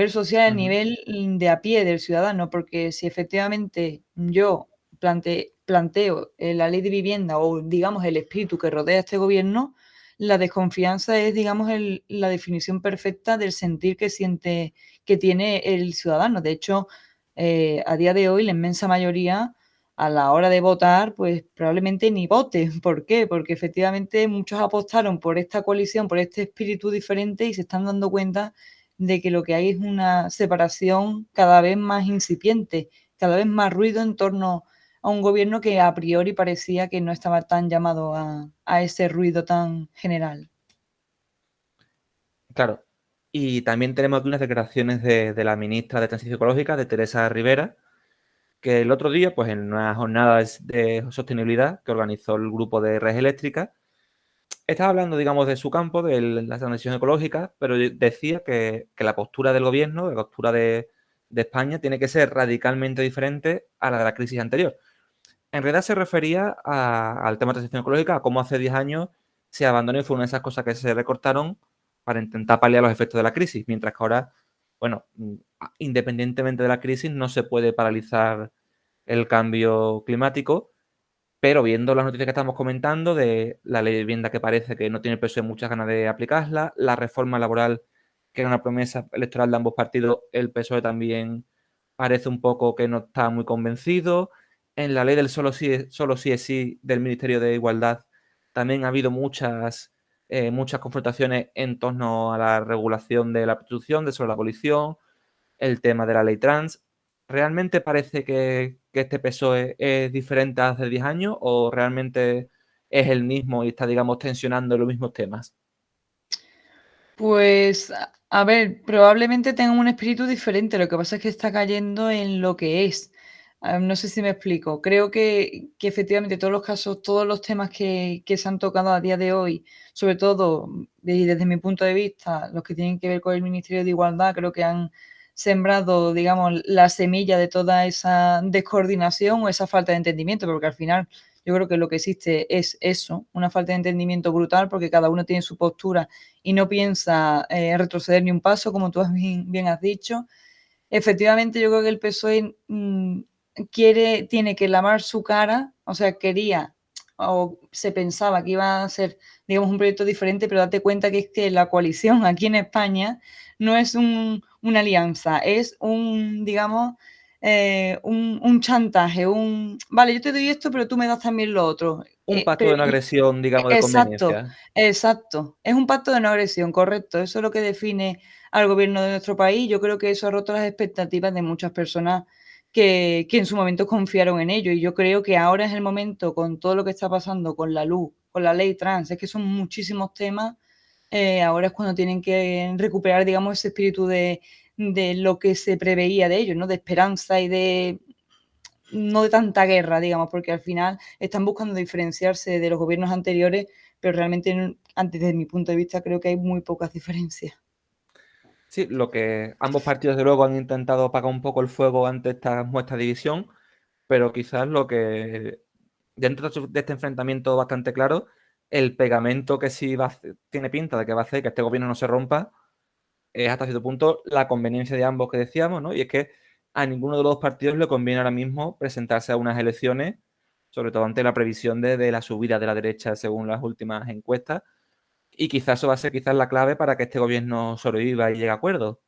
Speaker 3: social, a nivel de a pie del ciudadano, porque si efectivamente yo planteo la ley de vivienda o digamos el espíritu que rodea a este gobierno, la desconfianza es, digamos, la definición perfecta del sentir que tiene el ciudadano. De hecho, a día de hoy, la inmensa mayoría, a la hora de votar, pues probablemente ni vote. ¿Por qué? Porque efectivamente muchos apostaron por esta coalición, por este espíritu diferente y se están dando cuenta de que lo que hay es una separación cada vez más incipiente, cada vez más ruido en torno a un gobierno que a priori parecía que no estaba tan llamado a ese ruido tan general.
Speaker 2: Claro. Y también tenemos aquí unas declaraciones de la ministra de Transición Ecológica, de Teresa Rivera, que el otro día, pues en una jornada de sostenibilidad que organizó el grupo de Red Eléctrica, estaba hablando, digamos, de su campo, de la transición ecológica, pero decía que la postura del gobierno, la postura de España, tiene que ser radicalmente diferente a la de la crisis anterior. En realidad se refería al tema de transición ecológica, a cómo hace 10 años se abandonó y fue una de esas cosas que se recortaron para intentar paliar los efectos de la crisis, mientras que ahora, bueno, independientemente de la crisis, no se puede paralizar el cambio climático, pero viendo las noticias que estamos comentando de la ley de vivienda que parece que no tiene el PSOE muchas ganas de aplicarla, la reforma laboral que era una promesa electoral de ambos partidos, el PSOE también parece un poco que no está muy convencido. En la ley del solo sí es sí del Ministerio de Igualdad también ha habido muchas confrontaciones en torno a la regulación de la prostitución, de sobre la abolición, el tema de la ley trans. ¿Realmente parece que este PSOE es diferente a hace 10 años o realmente es el mismo y está, digamos, tensionando los mismos temas?
Speaker 3: Pues, a ver, probablemente tengan un espíritu diferente, lo que pasa es que está cayendo en lo que es. No sé si me explico. Creo que efectivamente todos los casos, todos los temas que se han tocado a día de hoy, sobre todo, desde mi punto de vista, los que tienen que ver con el Ministerio de Igualdad, creo que han sembrado, digamos, la semilla de toda esa descoordinación o esa falta de entendimiento, porque al final Yo creo que lo que existe es eso, una falta de entendimiento brutal, porque cada uno tiene su postura y no piensa retroceder ni un paso, como tú bien has dicho. Efectivamente, yo creo que el PSOE tiene que lavar su cara, o sea, quería o se pensaba que iba a ser, digamos, un proyecto diferente, pero date cuenta que es que la coalición aquí en España no es una alianza, es digamos, un chantaje, vale, yo te doy esto, pero tú me das también lo otro.
Speaker 2: Un pacto de no agresión, digamos, de
Speaker 3: Exacto,
Speaker 2: conveniencia.
Speaker 3: exacto. Es un pacto de no agresión, correcto. Eso es lo que define al gobierno de nuestro país. Yo creo que eso ha roto las expectativas de muchas personas que en su momento confiaron en ello. Y yo creo que ahora es el momento, con todo lo que está pasando con la luz, con la ley trans, es que son muchísimos temas. Ahora es cuando tienen que recuperar, digamos, ese espíritu de lo que se preveía de ellos, ¿no? De esperanza y no de tanta guerra, digamos, porque al final están buscando diferenciarse de los gobiernos anteriores, pero realmente, antes desde mi punto de vista, creo que hay muy pocas diferencias.
Speaker 2: Sí, lo que ambos partidos de luego han intentado apagar un poco el fuego ante esta división, pero quizás lo que, dentro de este enfrentamiento bastante claro, el pegamento que sí tiene pinta de que va a hacer que este gobierno no se rompa es hasta cierto punto la conveniencia de ambos que decíamos, ¿no? Y es que a ninguno de los partidos le conviene ahora mismo presentarse a unas elecciones, sobre todo ante la previsión de la subida de la derecha según las últimas encuestas, y quizás eso va a ser quizás la clave para que este gobierno sobreviva y llegue a acuerdos.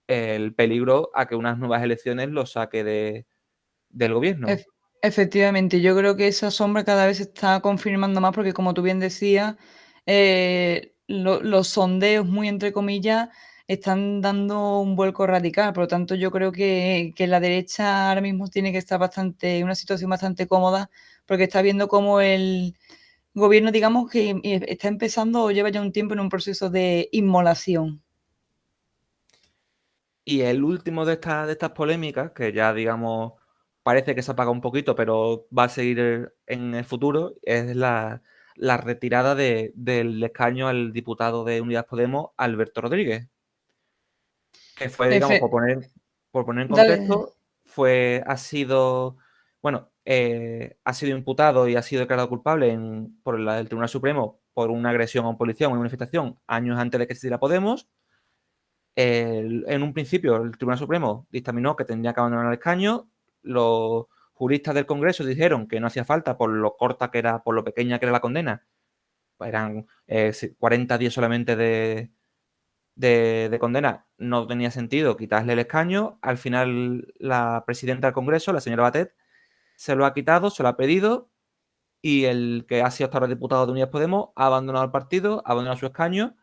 Speaker 2: El peligro a que unas nuevas elecciones lo saque del gobierno.
Speaker 3: Efectivamente, yo creo que esa sombra cada vez se está confirmando más porque, como tú bien decías, los sondeos, muy entre comillas, están dando un vuelco radical. Por lo tanto, yo creo que la derecha ahora mismo tiene que estar en una situación bastante cómoda, porque está viendo cómo el gobierno, digamos, que está empezando o lleva ya un tiempo en un proceso de inmolación.
Speaker 2: Y el último de estas polémicas, que ya digamos parece que se apaga un poquito, pero va a seguir en el futuro, es la retirada del escaño al diputado de Unidas Podemos, Alberto Rodríguez, que fue, digamos,
Speaker 3: Efe-
Speaker 2: por poner en
Speaker 3: Dale.
Speaker 2: contexto, ha sido imputado y ha sido declarado culpable por el Tribunal Supremo por una agresión a un policía en una manifestación años antes de que existiera Podemos. En un principio, el Tribunal Supremo dictaminó que tendría que abandonar el escaño. Los juristas del Congreso dijeron que no hacía falta por lo corta que era, por lo pequeña que era la condena. Eran 40 días solamente de condena. No tenía sentido quitarle el escaño. Al final, la presidenta del Congreso, la señora Batet, se lo ha quitado, se lo ha pedido. Y el que ha sido hasta ahora diputado de Unidas Podemos ha abandonado el partido, ha abandonado su escaño,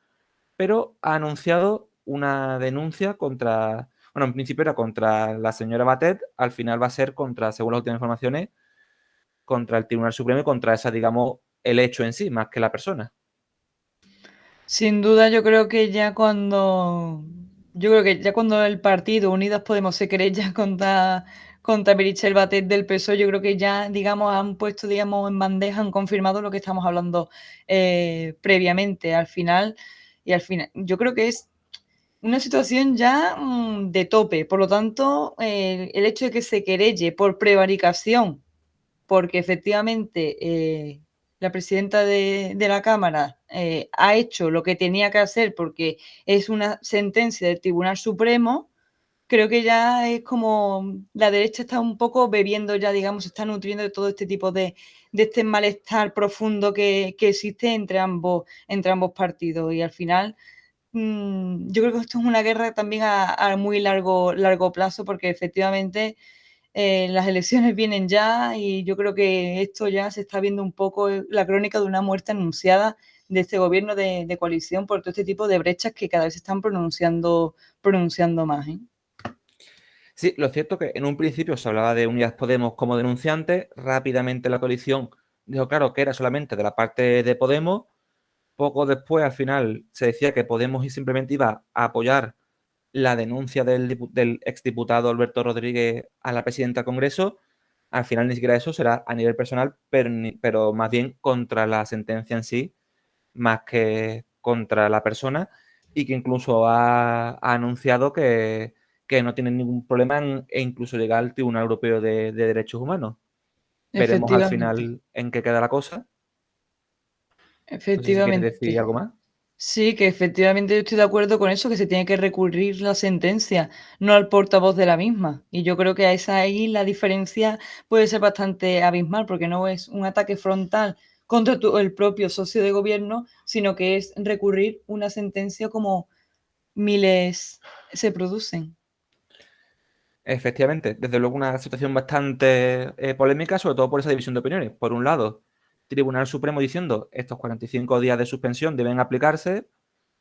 Speaker 2: pero ha anunciado una denuncia contra, bueno, en principio era contra la señora Batet, al final va a ser contra, según las últimas informaciones, contra el Tribunal Supremo y contra esa, digamos, el hecho en sí, más que la persona.
Speaker 3: Sin duda, yo creo que ya cuando el partido Unidas Podemos se querella contra Meritxell Batet del PSOE, yo creo que ya, digamos, han puesto, digamos, en bandeja, han confirmado lo que estamos hablando previamente. Al final, yo creo que es una situación ya de tope. Por lo tanto, el hecho de que se querelle por prevaricación porque efectivamente la presidenta de la Cámara ha hecho lo que tenía que hacer porque es una sentencia del Tribunal Supremo, creo que ya es como la derecha está un poco bebiendo ya, digamos, se está nutriendo de todo este tipo de este malestar profundo que existe entre ambos partidos y al final yo creo que esto es una guerra también a muy largo plazo porque efectivamente las elecciones vienen ya y yo creo que esto ya se está viendo un poco la crónica de una muerte anunciada de este gobierno de coalición por todo este tipo de brechas que cada vez se están pronunciando más. ¿Eh?
Speaker 2: Sí, lo cierto es que en un principio se hablaba de Unidas Podemos como denunciante, rápidamente la coalición dijo claro que era solamente de la parte de Podemos, poco después al final se decía que Podemos y simplemente iba a apoyar la denuncia del exdiputado Alberto Rodríguez a la presidenta del Congreso. Al final ni siquiera eso será a nivel personal, pero más bien contra la sentencia en sí, más que contra la persona, y que incluso ha anunciado que no tiene ningún problema en incluso llegar al Tribunal Europeo de Derechos Humanos. Veremos al
Speaker 3: Efectivamente,
Speaker 2: final en qué queda la cosa. No sé si quieres decir
Speaker 3: efectivamente.
Speaker 2: algo más.
Speaker 3: Sí, que efectivamente yo estoy de acuerdo con eso, que se tiene que recurrir la sentencia, no al portavoz de la misma. Y yo creo que a esa ahí la diferencia puede ser bastante abismal, porque no es un ataque frontal contra el propio socio de gobierno, sino que es recurrir una sentencia como miles se producen.
Speaker 2: Efectivamente, desde luego una situación bastante polémica, sobre todo por esa división de opiniones. Por un lado, Tribunal Supremo diciendo estos 45 días de suspensión deben aplicarse,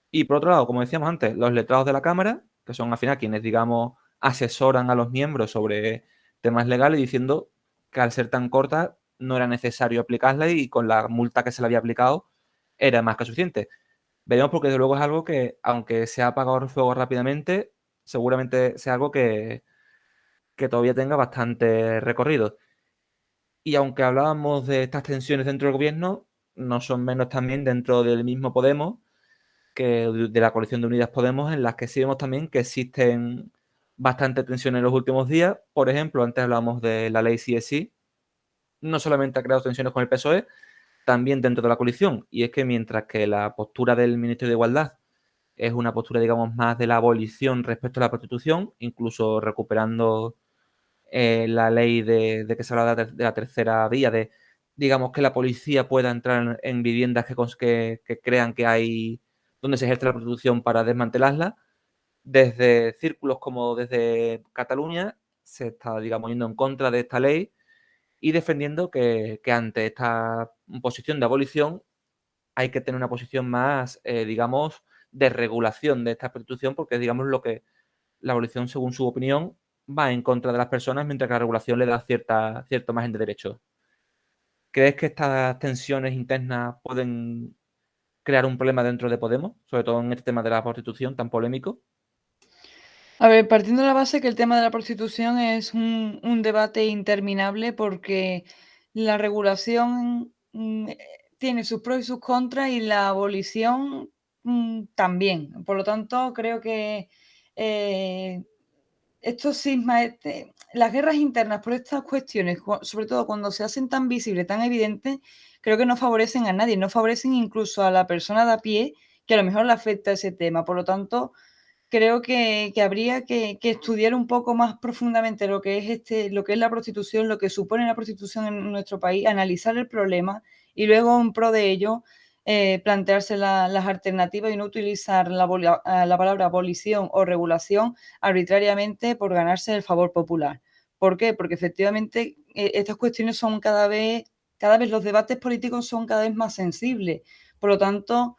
Speaker 2: y por otro lado, como decíamos antes, los letrados de la Cámara, que son al final quienes, digamos, asesoran a los miembros sobre temas legales, diciendo que al ser tan corta no era necesario aplicarla y con la multa que se le había aplicado era más que suficiente. Veremos porque desde luego es algo que, aunque se ha apagado el fuego rápidamente, seguramente sea algo que todavía tenga bastante recorrido. Y aunque hablábamos de estas tensiones dentro del gobierno, no son menos también dentro del mismo Podemos, que de la coalición de Unidas Podemos, en las que sí vemos también que existen bastante tensiones en los últimos días. Por ejemplo, antes hablábamos de la ley CSI, no solamente ha creado tensiones con el PSOE, también dentro de la coalición. Y es que mientras que la postura del Ministerio de Igualdad es una postura, digamos, más de la abolición respecto a la prostitución, incluso recuperando la ley de que se habla de la tercera vía, de, digamos, que la policía pueda entrar en viviendas que crean que hay donde se ejerce la prostitución para desmantelarla. Desde círculos como desde Cataluña se está, digamos, yendo en contra de esta ley y defendiendo que ante esta posición de abolición hay que tener una posición más, digamos, de regulación de esta prostitución, porque digamos lo que la abolición, según su opinión, va en contra de las personas, mientras que la regulación le da cierto margen de derechos. ¿Crees que estas tensiones internas pueden crear un problema dentro de Podemos, sobre todo en este tema de la prostitución tan polémico?
Speaker 3: A ver, partiendo de la base que el tema de la prostitución es un debate interminable porque la regulación tiene sus pros y sus contras y la abolición también. Por lo tanto, creo que eh, estos cismas, las guerras internas por estas cuestiones, sobre todo cuando se hacen tan visibles, tan evidentes, creo que no favorecen a nadie, no favorecen incluso a la persona de a pie que a lo mejor le afecta ese tema. Por lo tanto, creo que habría que estudiar un poco más profundamente lo que es la prostitución, lo que supone la prostitución en nuestro país, analizar el problema y luego en pro de ello, plantearse las alternativas y no utilizar la palabra abolición o regulación arbitrariamente por ganarse el favor popular. ¿Por qué? Porque efectivamente, estas cuestiones son cada vez los debates políticos son cada vez más sensibles. Por lo tanto,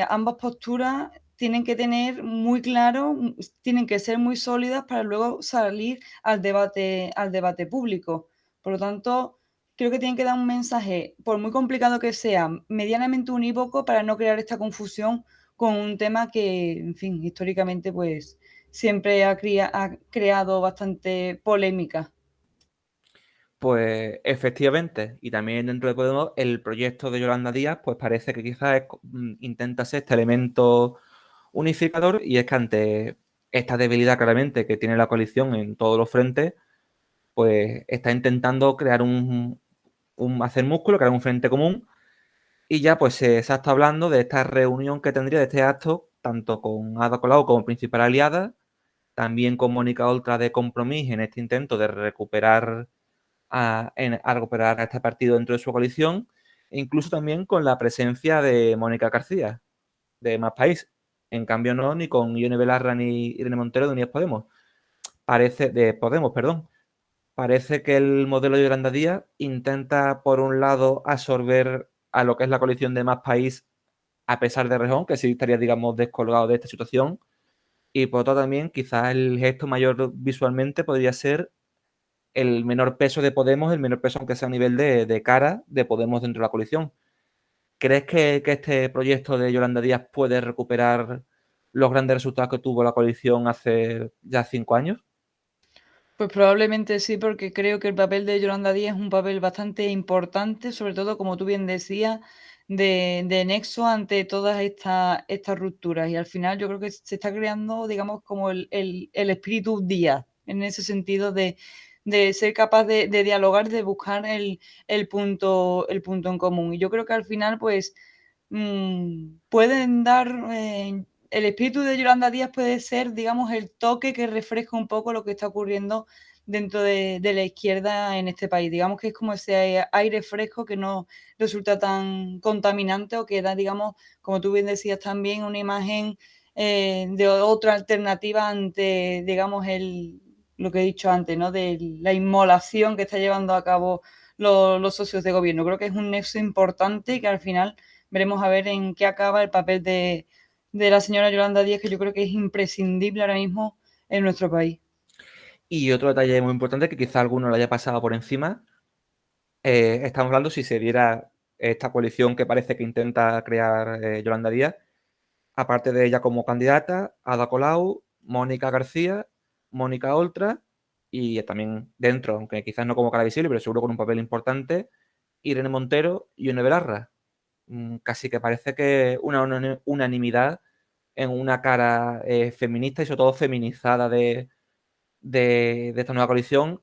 Speaker 3: ambas posturas tienen que tener muy claro, tienen que ser muy sólidas para luego salir al debate público. Por lo tanto, creo que tienen que dar un mensaje, por muy complicado que sea, medianamente unívoco para no crear esta confusión con un tema que, en fin, históricamente, pues siempre ha creado bastante polémica.
Speaker 2: Pues efectivamente, y también dentro de Podemos, el proyecto de Yolanda Díaz, pues parece que quizás intenta ser este elemento unificador, y es que ante esta debilidad claramente que tiene la coalición en todos los frentes, pues está intentando crear hacer músculo, crear un frente común, y ya pues se está hablando de esta reunión que tendría, de este acto, tanto con Ada Colau como principal aliada, también con Mónica Oltra de Compromís en este intento de recuperar a este partido dentro de su coalición, e incluso también con la presencia de Mónica García, de Más País. En cambio, no, ni con Ione Belarra ni Irene Montero de Unidas Podemos. De Podemos, perdón. Parece que el modelo de Yolanda Díaz intenta, por un lado, absorber a lo que es la coalición de Más País, a pesar de Rejón, que sí estaría, digamos, descolgado de esta situación. Y por otro también, quizás el gesto mayor visualmente podría ser el menor peso de Podemos, el menor peso, aunque sea a nivel de cara, de Podemos dentro de la coalición. ¿Crees que este proyecto de Yolanda Díaz puede recuperar los grandes resultados que tuvo la coalición hace ya 5 años?
Speaker 3: Pues probablemente sí, porque creo que el papel de Yolanda Díaz es un papel bastante importante, sobre todo, como tú bien decías, de nexo ante todas estas rupturas. Y al final yo creo que se está creando, digamos, como el espíritu Díaz, en ese sentido de ser capaz de dialogar, de buscar el punto en común. Y yo creo que al final, pues, pueden dar, el espíritu de Yolanda Díaz puede ser, digamos, el toque que refresca un poco lo que está ocurriendo dentro de la izquierda en este país. Digamos que es como ese aire fresco que no resulta tan contaminante o que da, digamos, como tú bien decías también, una imagen de otra alternativa ante, digamos, lo que he dicho antes, ¿no? De la inmolación que está llevando a cabo los socios de gobierno. Creo que es un nexo importante y que al final veremos a ver en qué acaba el papel de la señora Yolanda Díaz, que yo creo que es imprescindible ahora mismo en nuestro país.
Speaker 2: Y otro detalle muy importante que quizá alguno lo haya pasado por encima, estamos hablando si se diera esta coalición que parece que intenta crear Yolanda Díaz, aparte de ella como candidata, Ada Colau, Mónica García, Mónica Oltra y también dentro, aunque quizás no como cara visible, pero seguro con un papel importante, Irene Montero y Yone Belarra. Casi que parece que una unanimidad en una cara feminista y sobre todo feminizada de esta nueva coalición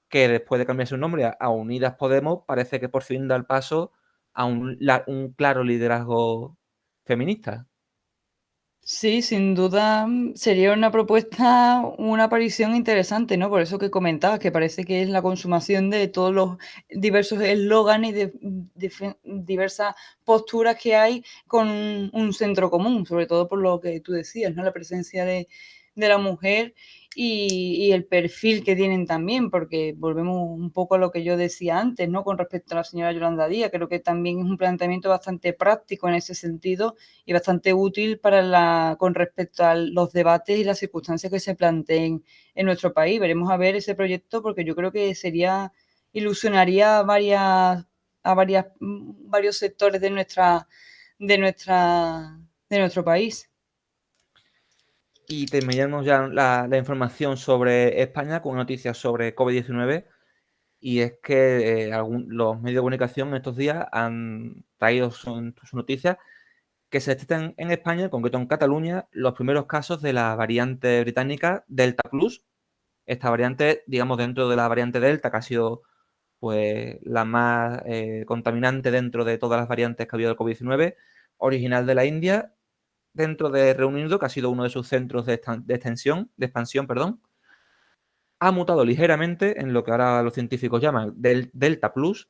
Speaker 2: que después de cambiar su nombre a Unidas Podemos parece que por fin da el paso a un claro liderazgo feminista.
Speaker 3: Sí, sin duda sería una propuesta, una aparición interesante, ¿no? Por eso que comentabas, que parece que es la consumación de todos los diversos eslóganes y de diversas posturas que hay con un centro común, sobre todo por lo que tú decías, ¿no? La presencia de la mujer y el perfil que tienen también, porque volvemos un poco a lo que yo decía antes, ¿no? Con respecto a la señora Yolanda Díaz, creo que también es un planteamiento bastante práctico en ese sentido y bastante útil con respecto a los debates y las circunstancias que se planteen en nuestro país. Veremos a ver ese proyecto porque yo creo que ilusionaría varios sectores de nuestra, de nuestro país.
Speaker 2: Y terminamos ya la información sobre España con noticias sobre COVID-19. Y es que los medios de comunicación estos días han traído sus noticias que se detectan en España, en concreto en Cataluña, los primeros casos de la variante británica Delta Plus. Esta variante, digamos, dentro de la variante Delta, que ha sido pues la más contaminante dentro de todas las variantes que ha habido del COVID-19, original de la India, dentro de Reino Unido, que ha sido uno de sus centros de expansión, perdón, ha mutado ligeramente en lo que ahora los científicos llaman Delta Plus,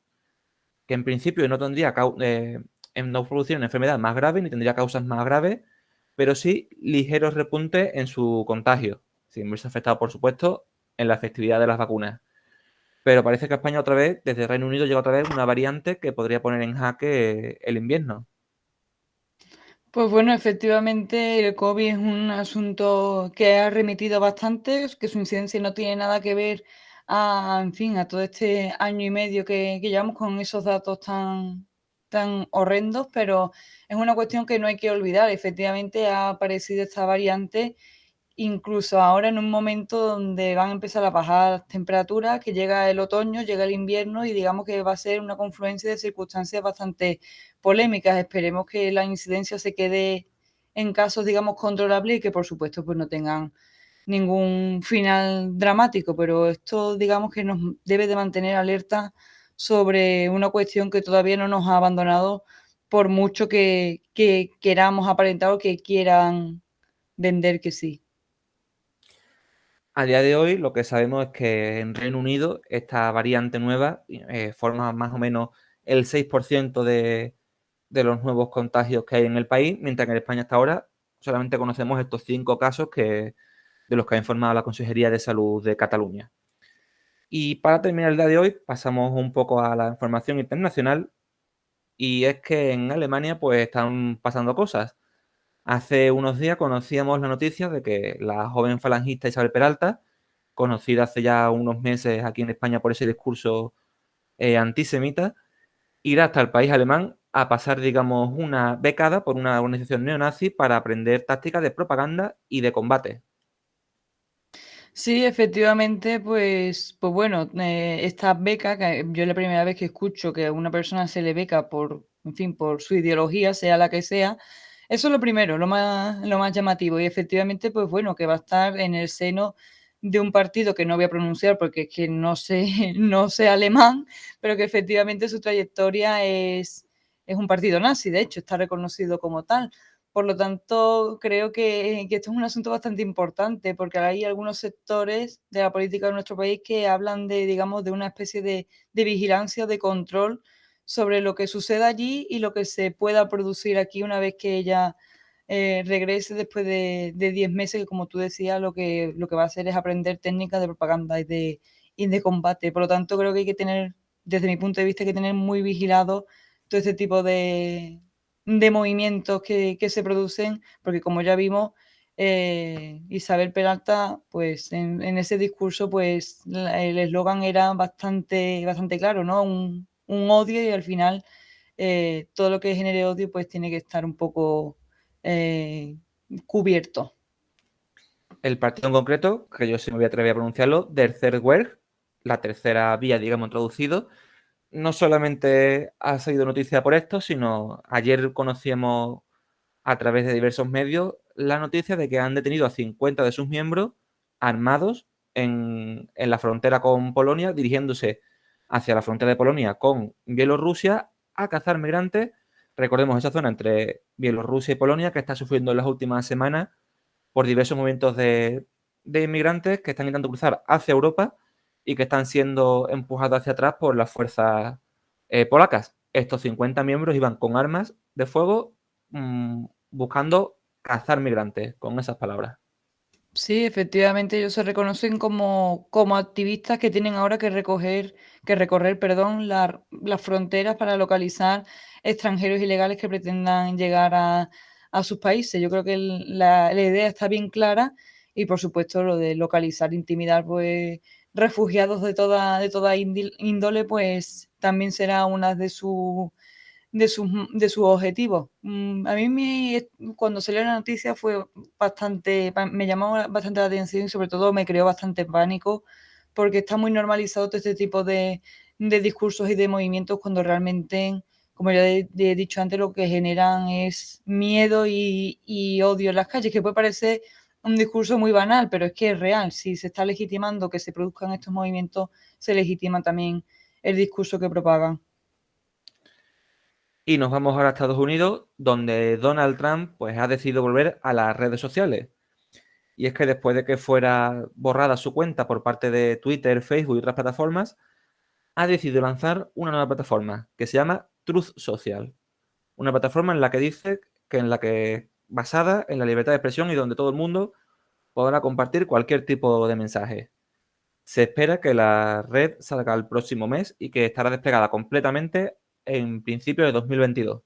Speaker 2: que en principio no tendría no producir una enfermedad más grave ni tendría causas más graves, pero sí ligeros repuntes en su contagio, sin verse afectado, por supuesto, en la efectividad de las vacunas. Pero parece que a España otra vez, desde Reino Unido, llega otra vez una variante que podría poner en jaque el invierno.
Speaker 3: Pues bueno, efectivamente el COVID es un asunto que ha remitido bastante, que su incidencia no tiene nada que ver en fin, a todo este año y medio que llevamos con esos datos tan horrendos, pero es una cuestión que no hay que olvidar. Efectivamente ha aparecido esta variante incluso ahora en un momento donde van a empezar a bajar las temperaturas, que llega el otoño, llega el invierno y digamos que va a ser una confluencia de circunstancias bastante polémicas. Esperemos que la incidencia se quede en casos, digamos, controlables y que, por supuesto, pues no tengan ningún final dramático, pero esto, digamos, que nos debe de mantener alerta sobre una cuestión que todavía no nos ha abandonado por mucho que queramos aparentar o que quieran vender que sí.
Speaker 2: A día de hoy, lo que sabemos es que en Reino Unido esta variante nueva forma más o menos el 6% de los nuevos contagios que hay en el país, mientras que en España hasta ahora solamente conocemos estos 5 casos de los que ha informado la Consejería de Salud de Cataluña. Y para terminar el día de hoy, pasamos un poco a la información internacional, y es que en Alemania pues están pasando cosas. Hace unos días conocíamos la noticia de que la joven falangista Isabel Peralta, conocida hace ya unos meses aquí en España por ese discurso antisemita, irá hasta el país alemán a pasar, digamos, una becada por una organización neonazi para aprender tácticas de propaganda y de combate.
Speaker 3: Sí, efectivamente, pues bueno, esta beca, que yo es la primera vez que escucho que a una persona se le beca por, en fin, por su ideología, sea la que sea, eso es lo primero, lo más llamativo. Y efectivamente, pues bueno, que va a estar en el seno de un partido que no voy a pronunciar porque es que no sé, no sé alemán, pero que efectivamente su trayectoria es un partido nazi, de hecho, está reconocido como tal. Por lo tanto, creo que esto es un asunto bastante importante, porque hay algunos sectores de la política de nuestro país que hablan de, digamos, de una especie de vigilancia, de control sobre lo que suceda allí y lo que se pueda producir aquí una vez que ella regrese después de 10 meses, que como tú decías, lo que va a hacer es aprender técnicas de propaganda y de combate. Por lo tanto, creo que hay que tener, desde mi punto de vista, hay que tener muy vigilado todo este tipo de movimientos que se producen, porque como ya vimos, Isabel Peralta, pues en ese discurso, pues el eslogan era bastante, bastante claro, ¿no? Un odio y al final todo lo que genere odio pues tiene que estar un poco cubierto.
Speaker 2: El partido en concreto, que yo sí me voy a atrever a pronunciarlo, Der Third Weg, la tercera vía, digamos, traducido, no solamente ha salido noticia por esto, sino ayer conocíamos a través de diversos medios la noticia de que han detenido a 50 de sus miembros armados en la frontera con Polonia, dirigiéndose hacia la frontera de Polonia con Bielorrusia a cazar migrantes. Recordemos esa zona entre Bielorrusia y Polonia que está sufriendo en las últimas semanas por diversos movimientos de inmigrantes que están intentando cruzar hacia Europa y que están siendo empujados hacia atrás por las fuerzas polacas. Estos 50 miembros iban con armas de fuego buscando cazar migrantes, con esas palabras.
Speaker 3: Sí, efectivamente, ellos se reconocen como activistas que tienen ahora que recorrer, perdón, las fronteras para localizar extranjeros ilegales que pretendan llegar a sus países. Yo creo que la idea está bien clara y, por supuesto, lo de localizar, intimidar, pues, refugiados de toda índole, pues, también será una de sus objetivos. A mí cuando salió la noticia fue me llamó bastante la atención y sobre todo me creó bastante pánico porque está muy normalizado todo este tipo de discursos y de movimientos cuando realmente, como ya he dicho antes, lo que generan es miedo y odio en las calles, que puede parecer un discurso muy banal, pero es que es real. Si se está legitimando que se produzcan estos movimientos, se legitima también el discurso que propagan.
Speaker 2: Y nos vamos ahora a Estados Unidos, donde Donald Trump pues, ha decidido volver a las redes sociales. Y es que después de que fuera borrada su cuenta por parte de Twitter, Facebook y otras plataformas, ha decidido lanzar una nueva plataforma que se llama Truth Social. Una plataforma en la que dice que basada en la libertad de expresión y donde todo el mundo podrá compartir cualquier tipo de mensaje. Se espera que la red salga el próximo mes y que estará desplegada completamente en principio de 2022.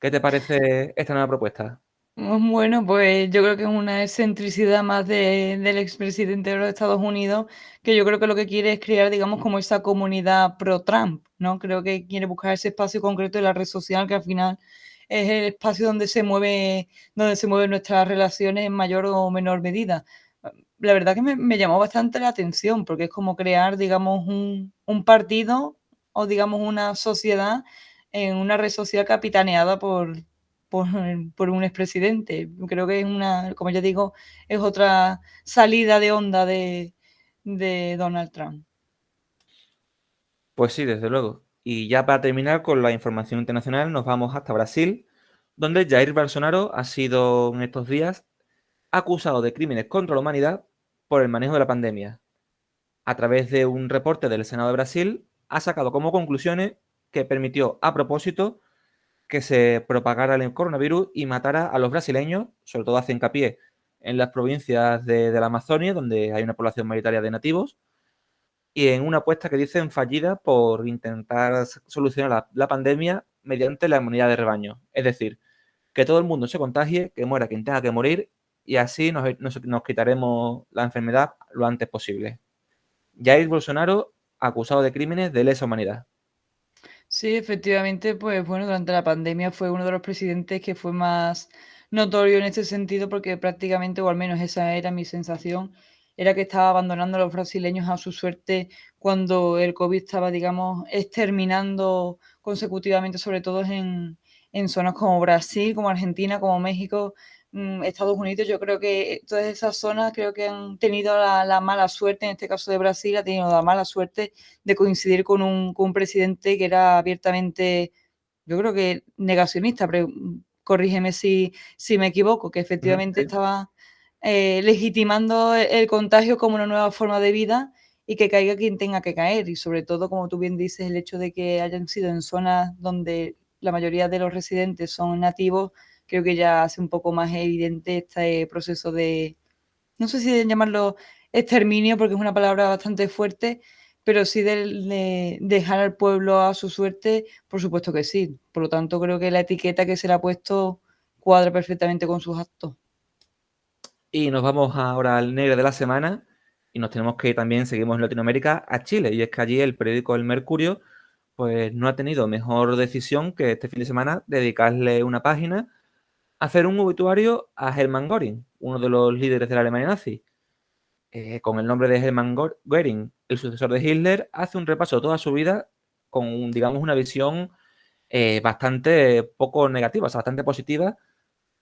Speaker 2: ¿Qué te parece esta nueva propuesta?
Speaker 3: Bueno, pues yo creo que es una excentricidad más del expresidente de los Estados Unidos, que yo creo que lo que quiere es crear, digamos, como esa comunidad pro-Trump, ¿no? Creo que quiere buscar ese espacio concreto de la red social, que al final es el espacio donde se mueven nuestras relaciones en mayor o menor medida. La verdad que me llamó bastante la atención, porque es como crear, digamos, un partido o, digamos, una sociedad en una red social capitaneada por, por un expresidente. Creo que como ya digo, es otra salida de onda de Donald Trump.
Speaker 2: Pues sí, desde luego. Y ya para terminar con la información internacional, nos vamos hasta Brasil, donde Jair Bolsonaro ha sido en estos días acusado de crímenes contra la humanidad por el manejo de la pandemia. A través de un reporte del Senado de Brasil, ha sacado como conclusiones que permitió a propósito que se propagara el coronavirus y matara a los brasileños, sobre todo hace hincapié en las provincias de la Amazonia, donde hay una población mayoritaria de nativos, y en una apuesta que dicen fallida por intentar solucionar la pandemia mediante la inmunidad de rebaño. Es decir, que todo el mundo se contagie, que muera quien tenga que morir, y así nos quitaremos la enfermedad lo antes posible. Jair Bolsonaro, acusado de crímenes de lesa humanidad.
Speaker 3: Sí, efectivamente, pues bueno, durante la pandemia fue uno de los presidentes que fue más notorio en este sentido porque prácticamente, o al menos esa era mi sensación, era que estaba abandonando a los brasileños a su suerte cuando el COVID estaba, digamos, exterminando consecutivamente, sobre todo en zonas como Brasil, como Argentina, como México, Estados Unidos. Yo creo que todas esas zonas creo que han tenido la mala suerte, en este caso de Brasil, ha tenido la mala suerte de coincidir con un presidente que era abiertamente, yo creo que negacionista, pero corrígeme si me equivoco, que efectivamente
Speaker 2: Sí.
Speaker 3: estaba legitimando el contagio como una nueva forma de vida y que caiga quien tenga que caer. Y sobre todo, como tú bien dices, el hecho de que hayan sido en zonas donde la mayoría de los residentes son nativos, creo que ya hace un poco más evidente este proceso de, no sé si de llamarlo exterminio, porque es una palabra bastante fuerte, pero sí de dejar al pueblo a su suerte, por supuesto que sí. Por lo tanto, creo que la etiqueta que se le ha puesto cuadra perfectamente con sus actos.
Speaker 2: Y nos vamos ahora al negro de la semana y nos tenemos que ir también, seguimos en Latinoamérica, a Chile. Y es que allí el periódico El Mercurio pues no ha tenido mejor decisión que este fin de semana dedicarle una página a hacer un obituario a Hermann Göring, uno de los líderes de la Alemania nazi. Con el nombre de Hermann Göring, el sucesor de Hitler, hace un repaso de toda su vida con, digamos, una visión bastante poco negativa, o sea, bastante positiva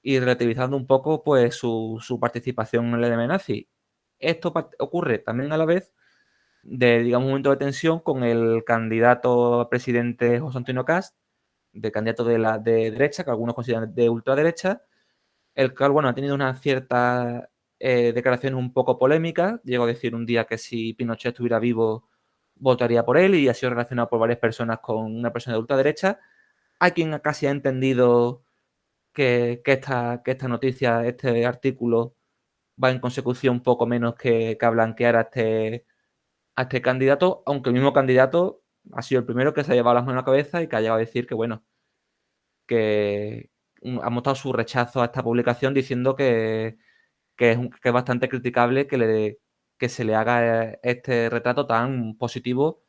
Speaker 2: y relativizando un poco pues su participación en la Alemania nazi. Esto ocurre también a la vez de, digamos, un momento de tensión con el candidato a presidente José Antonio Cast, de candidato de derecha, que algunos consideran de ultraderecha, el cual, bueno, ha tenido una cierta declaraciones un poco polémicas. Llegó a decir un día que si Pinochet estuviera vivo, votaría por él y ha sido relacionado por varias personas con una persona de ultraderecha. Hay quien casi ha entendido que esta noticia, este artículo, va en consecución poco menos que a blanquear a este candidato, aunque el mismo candidato ha sido el primero que se ha llevado las manos a la cabeza y que ha llegado a decir que, bueno, que ha mostrado su rechazo a esta publicación diciendo que es bastante criticable que se le haga este retrato tan positivo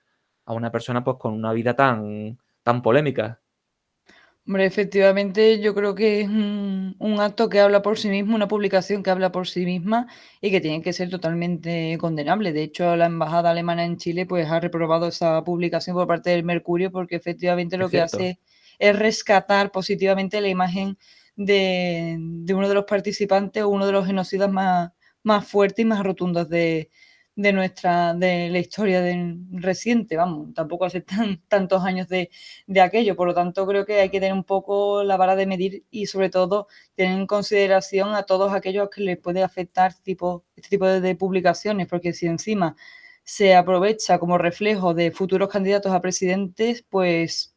Speaker 2: a una persona pues con una vida tan polémica.
Speaker 3: Hombre, efectivamente, yo creo que es un acto que habla por sí mismo, una publicación que habla por sí misma y que tiene que ser totalmente condenable. De hecho, la embajada alemana en Chile pues ha reprobado esa publicación por parte del Mercurio porque efectivamente
Speaker 2: Es
Speaker 3: lo que
Speaker 2: cierto.
Speaker 3: hace es rescatar positivamente la imagen de uno de los participantes o uno de los genocidas más fuertes y más rotundos de la historia reciente, vamos, tampoco hace tantos años de aquello. Por lo tanto, creo que hay que tener un poco la vara de medir y sobre todo tener en consideración a todos aquellos que les puede afectar este tipo de publicaciones, porque si encima se aprovecha como reflejo de futuros candidatos a presidentes, pues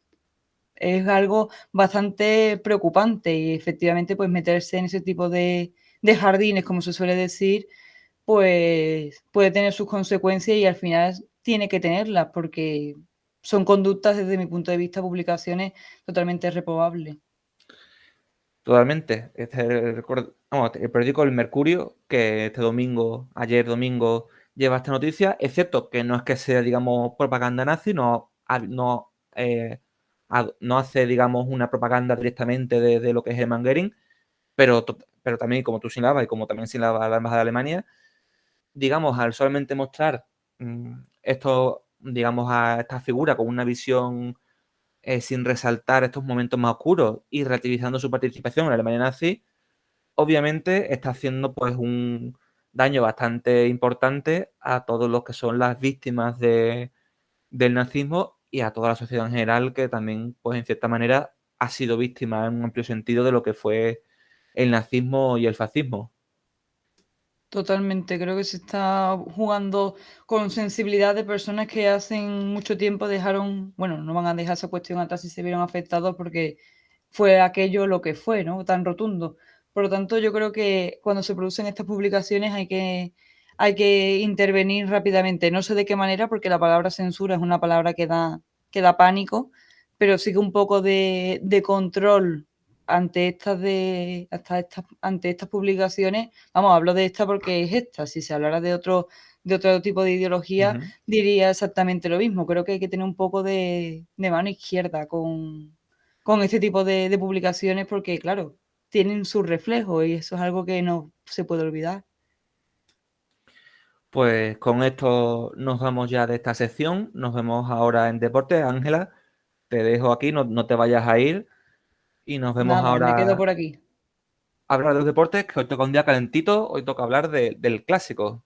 Speaker 3: es algo bastante preocupante y efectivamente pues meterse en ese tipo de jardines, como se suele decir, pues puede tener sus consecuencias y al final tiene que tenerlas, porque son conductas, desde mi punto de vista, publicaciones totalmente reprobables.
Speaker 2: Totalmente. Vamos, el periódico El Mercurio, que ayer domingo, lleva esta noticia, es cierto que no es que sea, digamos, propaganda nazi, no hace, digamos, una propaganda directamente de lo que es Hermann Göring, pero también, como tú señalabas y como también señalaba la Embajada de Alemania, digamos, al solamente mostrar esto, digamos, a esta figura con una visión sin resaltar estos momentos más oscuros y relativizando su participación en la Alemania nazi, obviamente está haciendo pues un daño bastante importante a todos los que son las víctimas del nazismo y a toda la sociedad en general que también pues en cierta manera ha sido víctima en un amplio sentido de lo que fue el nazismo y el fascismo.
Speaker 3: Totalmente, creo que se está jugando con sensibilidad de personas que hace mucho tiempo dejaron, bueno, no van a dejar esa cuestión atrás si se vieron afectados porque fue aquello lo que fue, ¿no? Tan rotundo. Por lo tanto, yo creo que cuando se producen estas publicaciones hay que intervenir rápidamente. No sé de qué manera, porque la palabra censura es una palabra que da pánico, pero sí que un poco de control ante estas publicaciones. Vamos, hablo de esta porque es esta. Si se hablara de otro tipo de ideología,
Speaker 2: Ujú.
Speaker 3: diría exactamente lo mismo. Creo que hay que tener un poco de mano izquierda con este tipo de publicaciones porque, claro, tienen su reflejo y eso es algo que no se puede olvidar.
Speaker 2: Pues con esto nos vamos ya de esta sección. Nos vemos ahora en deporte. Ángela, te dejo aquí, no te vayas a ir. y nos vemos
Speaker 3: Nada, me quedo
Speaker 2: ahora
Speaker 3: por aquí.
Speaker 2: a hablar de los deportes, que hoy toca un día calentito, hoy toca hablar del clásico.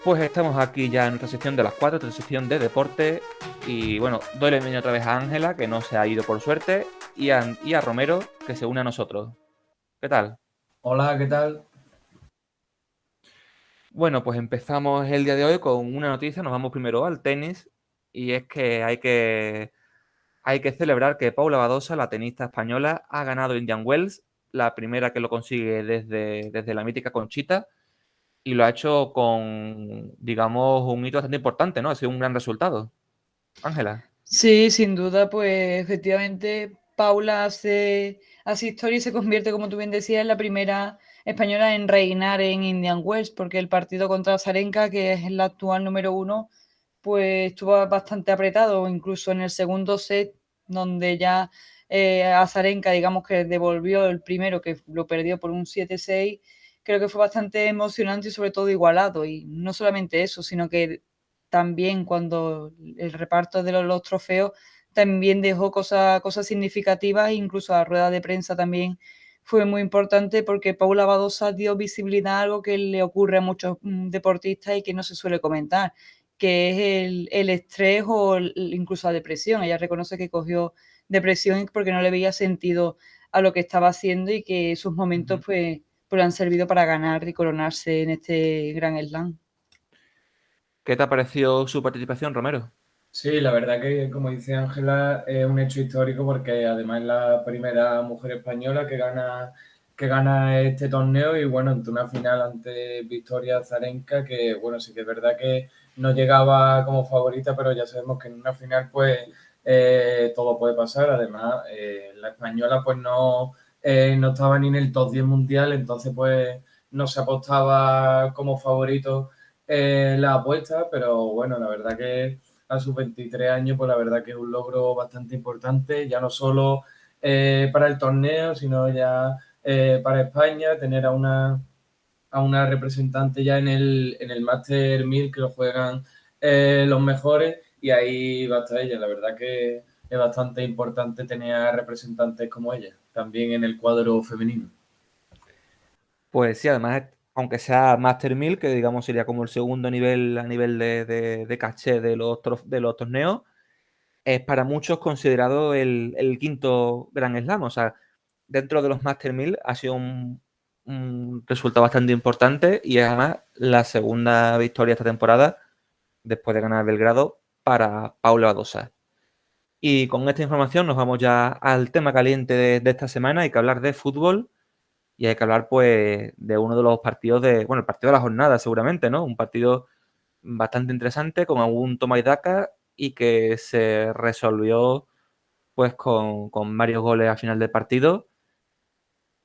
Speaker 2: Pues estamos aquí ya en nuestra sección de las 4, nuestra sección de deporte. Y bueno, doy la bienvenida otra vez a Ángela, que no se ha ido por suerte, y a Romero, que se une a nosotros. ¿Qué tal?
Speaker 4: Hola, ¿qué tal?
Speaker 2: Bueno, pues empezamos el día de hoy con una noticia. Nos vamos primero al tenis. Y es que hay que celebrar que Paula Badosa, la tenista española, ha ganado Indian Wells, la primera que lo consigue desde la mítica Conchita. Y lo ha hecho con, digamos, un hito bastante importante, ¿no? Ha sido un gran resultado. Ángela.
Speaker 3: Sí, sin duda, pues efectivamente Paula hace historia y se convierte, como tú bien decías, en la primera española en reinar en Indian Wells, porque el partido contra Azarenka, que es el actual número uno, pues estuvo bastante apretado, incluso en el segundo set, donde ya Azarenka, digamos que devolvió el primero, que lo perdió por un 7-6, creo que fue bastante emocionante y sobre todo igualado. Y no solamente eso, sino que también cuando el reparto de los trofeos también dejó cosas significativas, incluso la rueda de prensa también fue muy importante porque Paula Badosa dio visibilidad a algo que le ocurre a muchos deportistas y que no se suele comentar, que es el estrés o incluso la depresión. Ella reconoce que cogió depresión porque no le veía sentido a lo que estaba haciendo y que sus momentos pues le han servido para ganar y coronarse en este gran slam.
Speaker 2: ¿Qué te ha parecido su participación, Romero?
Speaker 4: Sí, la verdad que, como dice Ángela, es un hecho histórico porque además es la primera mujer española que gana este torneo y bueno, ante una final ante Victoria Azarenka, que bueno, sí que es verdad que no llegaba como favorita, pero ya sabemos que en una final pues todo puede pasar. Además, la española pues no estaba ni en el top 10 mundial, entonces pues no se apostaba como favorito la apuesta, pero bueno, la verdad que a sus 23 años, pues la verdad que es un logro bastante importante, ya no solo para el torneo, sino ya para España, tener a una representante ya en el Master 1000 que lo juegan los mejores y ahí va a estar ella. La verdad que es bastante importante tener a representantes como ella, también en el cuadro femenino.
Speaker 2: Pues sí, además, aunque sea Master 1000, que digamos sería como el segundo nivel a nivel de caché de los torneos, es para muchos considerado el quinto Grand Slam. O sea, dentro de los Master 1000 ha sido un resultado bastante importante y es además la segunda victoria esta temporada, después de ganar Belgrado, para Paula Badosa. Y con esta información nos vamos ya al tema caliente de esta semana. Hay que hablar de fútbol y hay que hablar, pues, de uno de los partidos bueno, el partido de la jornada, seguramente, ¿no? Un partido bastante interesante, con algún toma y daca y que se resolvió, pues, con varios goles al final del partido.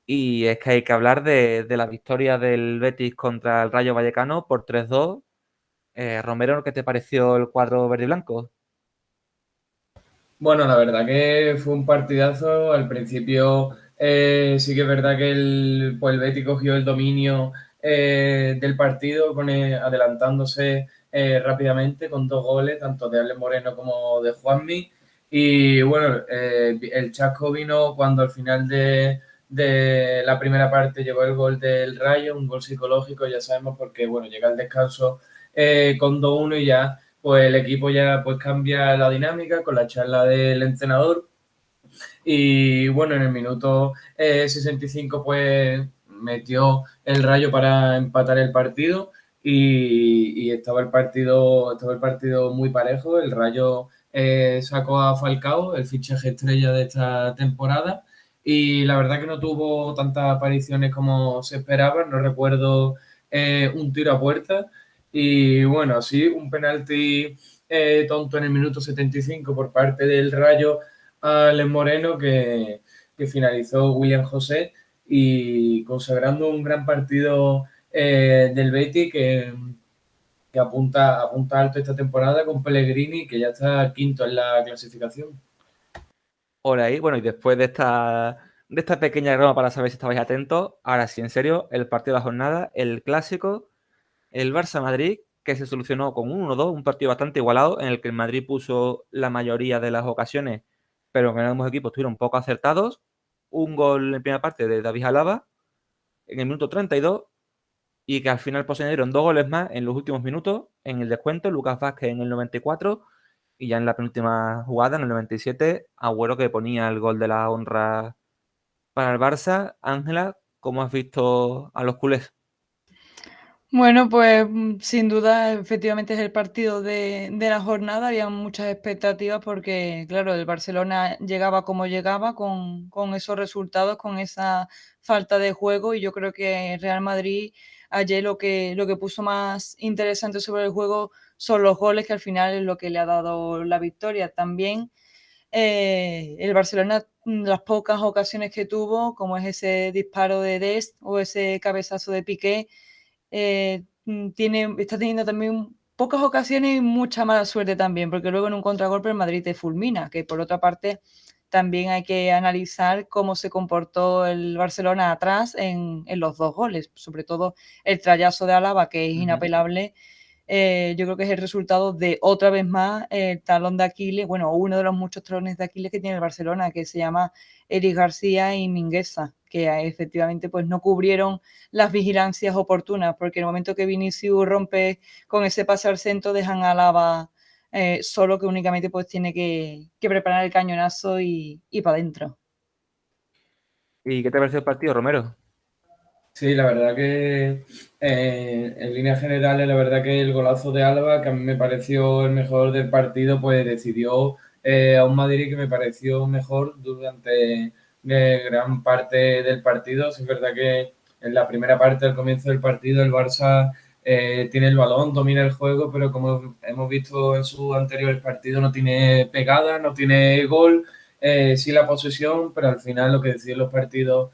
Speaker 2: Y es que hay que hablar de la victoria del Betis contra el Rayo Vallecano por 3-2. Romero, ¿qué te pareció el cuadro verde y blanco?
Speaker 4: Bueno, la verdad que fue un partidazo. Al principio sí que es verdad que pues el Betis cogió el dominio del partido, adelantándose rápidamente con 2 goles, tanto de Alex Moreno como de Juanmi. Y bueno, el chasco vino cuando al final de la primera parte llegó el gol del Rayo, un gol psicológico, ya sabemos, porque bueno, llega el descanso con 2-1 y ya pues el equipo ya pues cambia la dinámica con la charla del entrenador y bueno, en el minuto 65 pues metió el Rayo para empatar el partido y estaba el partido muy parejo. El Rayo sacó a Falcao, el fichaje estrella de esta temporada, y la verdad que no tuvo tantas apariciones como se esperaba. No recuerdo un tiro a puerta y bueno, sí, un penalti tonto en el minuto 75 por parte del Rayo a Alex Moreno que finalizó William José y consagrando un gran partido del Betis que apunta alto esta temporada con Pellegrini, que ya está quinto en la clasificación.
Speaker 2: Hola ahí. Bueno, y después de esta pequeña broma para saber si estabais atentos, ahora sí, en serio, el partido de la jornada, el clásico, el Barça-Madrid, que se solucionó con un 1-2, un partido bastante igualado, en el que el Madrid puso la mayoría de las ocasiones, pero que ambos equipos estuvieron poco acertados. Un gol en primera parte de David Alaba en el minuto 32 y que al final pues, se añadieron 2 goles más en los últimos minutos, en el descuento, Lucas Vázquez en el 94 y ya en la penúltima jugada, en el 97, Agüero que ponía el gol de la honra para el Barça. Ángela, ¿cómo has visto a los culés?
Speaker 3: Bueno, pues sin duda, efectivamente es el partido de la jornada. Había muchas expectativas porque, claro, el Barcelona llegaba como llegaba, con esos resultados, con esa falta de juego. Y yo creo que Real Madrid ayer lo que puso más interesante sobre el juego son los goles, que al final es lo que le ha dado la victoria. También el Barcelona, las pocas ocasiones que tuvo, como es ese disparo de Dest o ese cabezazo de Piqué, está teniendo también pocas ocasiones y mucha mala suerte también, porque luego en un contragolpe el Madrid te fulmina, que por otra parte también hay que analizar cómo se comportó el Barcelona atrás en los 2 goles, sobre todo el trayazo de Álava, que es inapelable. Yo creo que es el resultado de, otra vez más, el talón de Aquiles, bueno, uno de los muchos talones de Aquiles que tiene el Barcelona, que se llama Eric García y Mingueza, que efectivamente pues no cubrieron las vigilancias oportunas, porque en el momento que Vinicius rompe con ese pase al centro, dejan a Alaba solo, que únicamente pues tiene que preparar el cañonazo y para adentro.
Speaker 2: ¿Y qué te pareció el partido, Romero?
Speaker 4: Sí, la verdad que en líneas generales, la verdad que el golazo de Álava, que a mí me pareció el mejor del partido, pues decidió a un Madrid que me pareció mejor durante gran parte del partido. Sí, es verdad que en la primera parte, al comienzo del partido, el Barça tiene el balón, domina el juego, pero como hemos visto en sus anteriores partidos, no tiene pegada, no tiene gol, sí la posesión, pero al final lo que deciden los partidos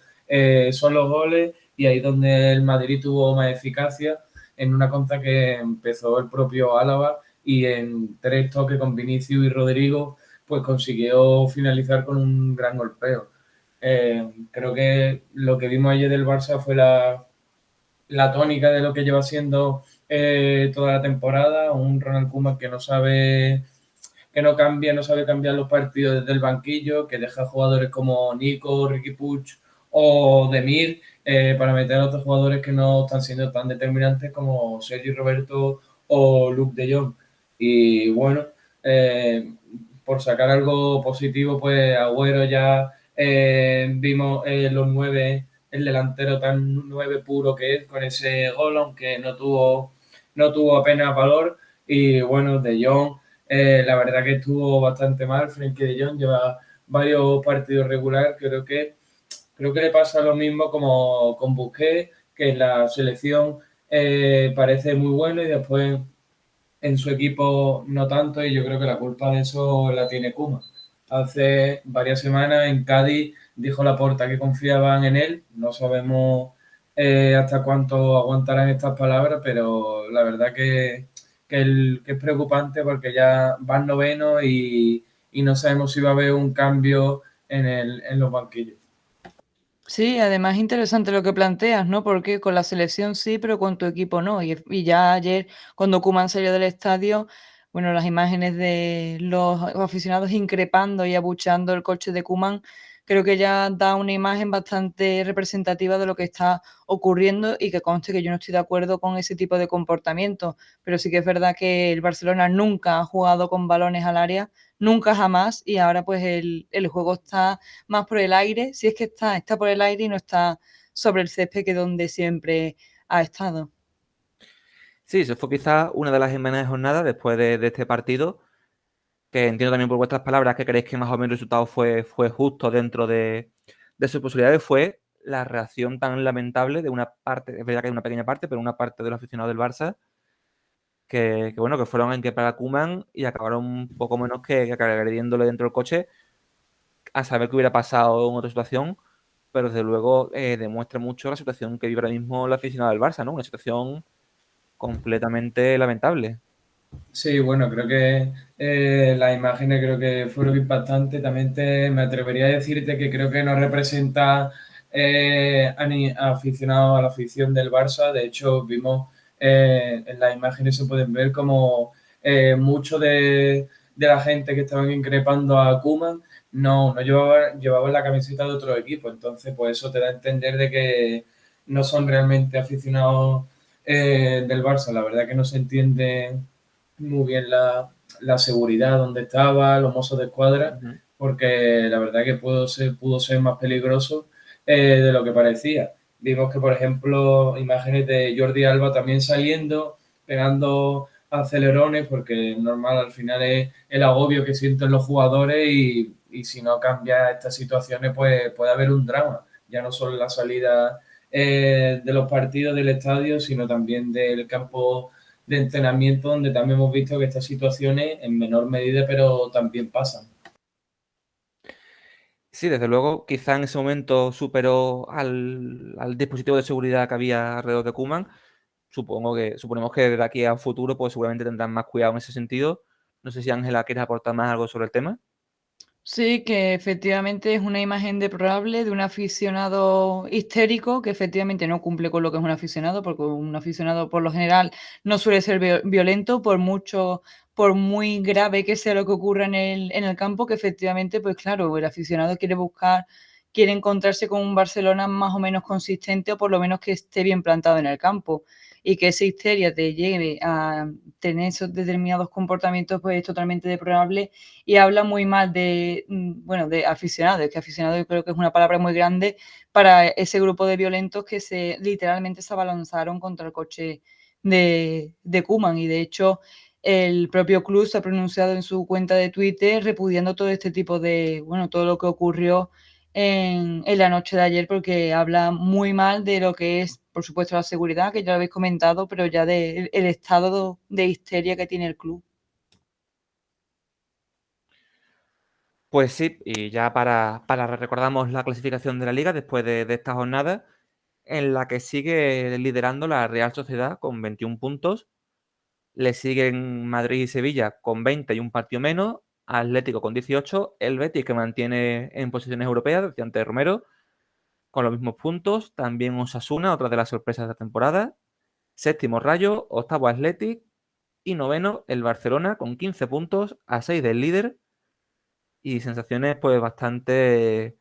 Speaker 4: son los goles y ahí donde el Madrid tuvo más eficacia en una contra que empezó el propio Álava y en 3 toques con Vinicius y Rodrigo pues consiguió finalizar con un gran golpeo. Creo que lo que vimos ayer del Barça fue la tónica de lo que lleva siendo toda la temporada, un Ronald Koeman que no sabe que no cambia, no sabe cambiar los partidos desde el banquillo, que deja jugadores como Nico, Riqui Puig o Demir para meter a otros jugadores que no están siendo tan determinantes como Sergi Roberto o Luke de Jong. Y bueno, por sacar algo positivo, pues Agüero ya vimos los 9, el delantero tan 9 puro que es con ese gol, aunque no tuvo apenas valor. Y bueno, de Jong la verdad que estuvo bastante mal. Frenkie de Jong lleva varios partidos regulares. Creo que le pasa lo mismo como con Busquets, que en la selección parece muy bueno y después en su equipo no tanto. Y yo creo que la culpa de eso la tiene Koeman. Hace varias semanas en Cádiz dijo Laporta que confiaban en él. No sabemos hasta cuánto aguantarán estas palabras, pero la verdad que es preocupante porque ya van novenos y no sabemos si va a haber un cambio en los banquillos.
Speaker 3: Sí, además interesante lo que planteas, ¿no? Porque con la selección sí, pero con tu equipo no. Y ya ayer, cuando Koeman salió del estadio, bueno, las imágenes de los aficionados increpando y abucheando el coche de Koeman, creo que ya da una imagen bastante representativa de lo que está ocurriendo, y que conste que yo no estoy de acuerdo con ese tipo de comportamiento, pero sí que es verdad que el Barcelona nunca ha jugado con balones al área, nunca jamás, y ahora pues el juego está más por el aire. Si es que está por el aire y no está sobre el césped, que es donde siempre ha estado.
Speaker 2: Sí, eso fue quizás una de las imágenes de jornada después de este partido, que entiendo también por vuestras palabras que creéis que más o menos el resultado fue justo dentro de sus posibilidades, fue la reacción tan lamentable de una parte, es verdad que hay una pequeña parte, pero una parte de los aficionados del Barça, que bueno, que fueron en que para Koeman y acabaron un poco menos que agrediéndole dentro del coche, a saber qué hubiera pasado en otra situación, pero desde luego demuestra mucho la situación que vive ahora mismo el aficionado del Barça, ¿no? Una situación completamente lamentable.
Speaker 4: Sí, bueno, creo que las imágenes creo que fueron impactantes. También me atrevería a decirte que creo que no representa a aficionados a la afición del Barça. De hecho, vimos en las imágenes se pueden ver como mucho de la gente que estaban increpando a Koeman no llevaba la camiseta de otro equipo. Entonces, pues eso te da a entender de que no son realmente aficionados del Barça. La verdad que no se entiende muy bien la seguridad donde estaba, los mozos de escuadra,
Speaker 2: Ujú.
Speaker 4: porque la verdad que pudo ser más peligroso de lo que parecía. Vimos que, por ejemplo, imágenes de Jordi Alba también saliendo, pegando acelerones, porque normal al final es el agobio que sienten los jugadores y si no cambia estas situaciones, pues puede haber un drama, ya no solo en la salida de los partidos del estadio, sino también del campo de entrenamiento, donde también hemos visto que estas situaciones en menor medida, pero también pasan.
Speaker 2: Sí, desde luego, quizá en ese momento superó al dispositivo de seguridad que había alrededor de Koeman. Suponemos que de aquí a futuro, pues seguramente tendrán más cuidado en ese sentido. No sé si Ángela quieres aportar más algo sobre el tema.
Speaker 3: Sí, que efectivamente es una imagen deplorable de un aficionado histérico que efectivamente no cumple con lo que es un aficionado, porque un aficionado por lo general no suele ser violento, por muy grave que sea lo que ocurra en el campo, que efectivamente, pues claro, el aficionado quiere encontrarse con un Barcelona más o menos consistente o por lo menos que esté bien plantado en el campo. Y que esa histeria te lleve a tener esos determinados comportamientos, pues es totalmente deplorable y habla muy mal de, bueno, de aficionados, que aficionado yo creo que es una palabra muy grande para ese grupo de violentos que literalmente se abalanzaron contra el coche de Koeman y de hecho el propio club se ha pronunciado en su cuenta de Twitter repudiando todo este tipo de, bueno, todo lo que ocurrió en la noche de ayer porque habla muy mal de lo que es, por supuesto, la seguridad, que ya lo habéis comentado, pero ya del el estado de histeria que tiene el club.
Speaker 2: Pues sí, y ya para recordamos la clasificación de la liga después de esta jornada, en la que sigue liderando la Real Sociedad con 21 puntos. Le siguen Madrid y Sevilla con 20 y un partido menos. Atlético con 18. El Betis que mantiene en posiciones europeas, decía antes Romero, con los mismos puntos. También Osasuna, otra de las sorpresas de la temporada. Séptimo Rayo, octavo Athletic y noveno el Barcelona con 15 puntos a 6 del líder y sensaciones pues bastante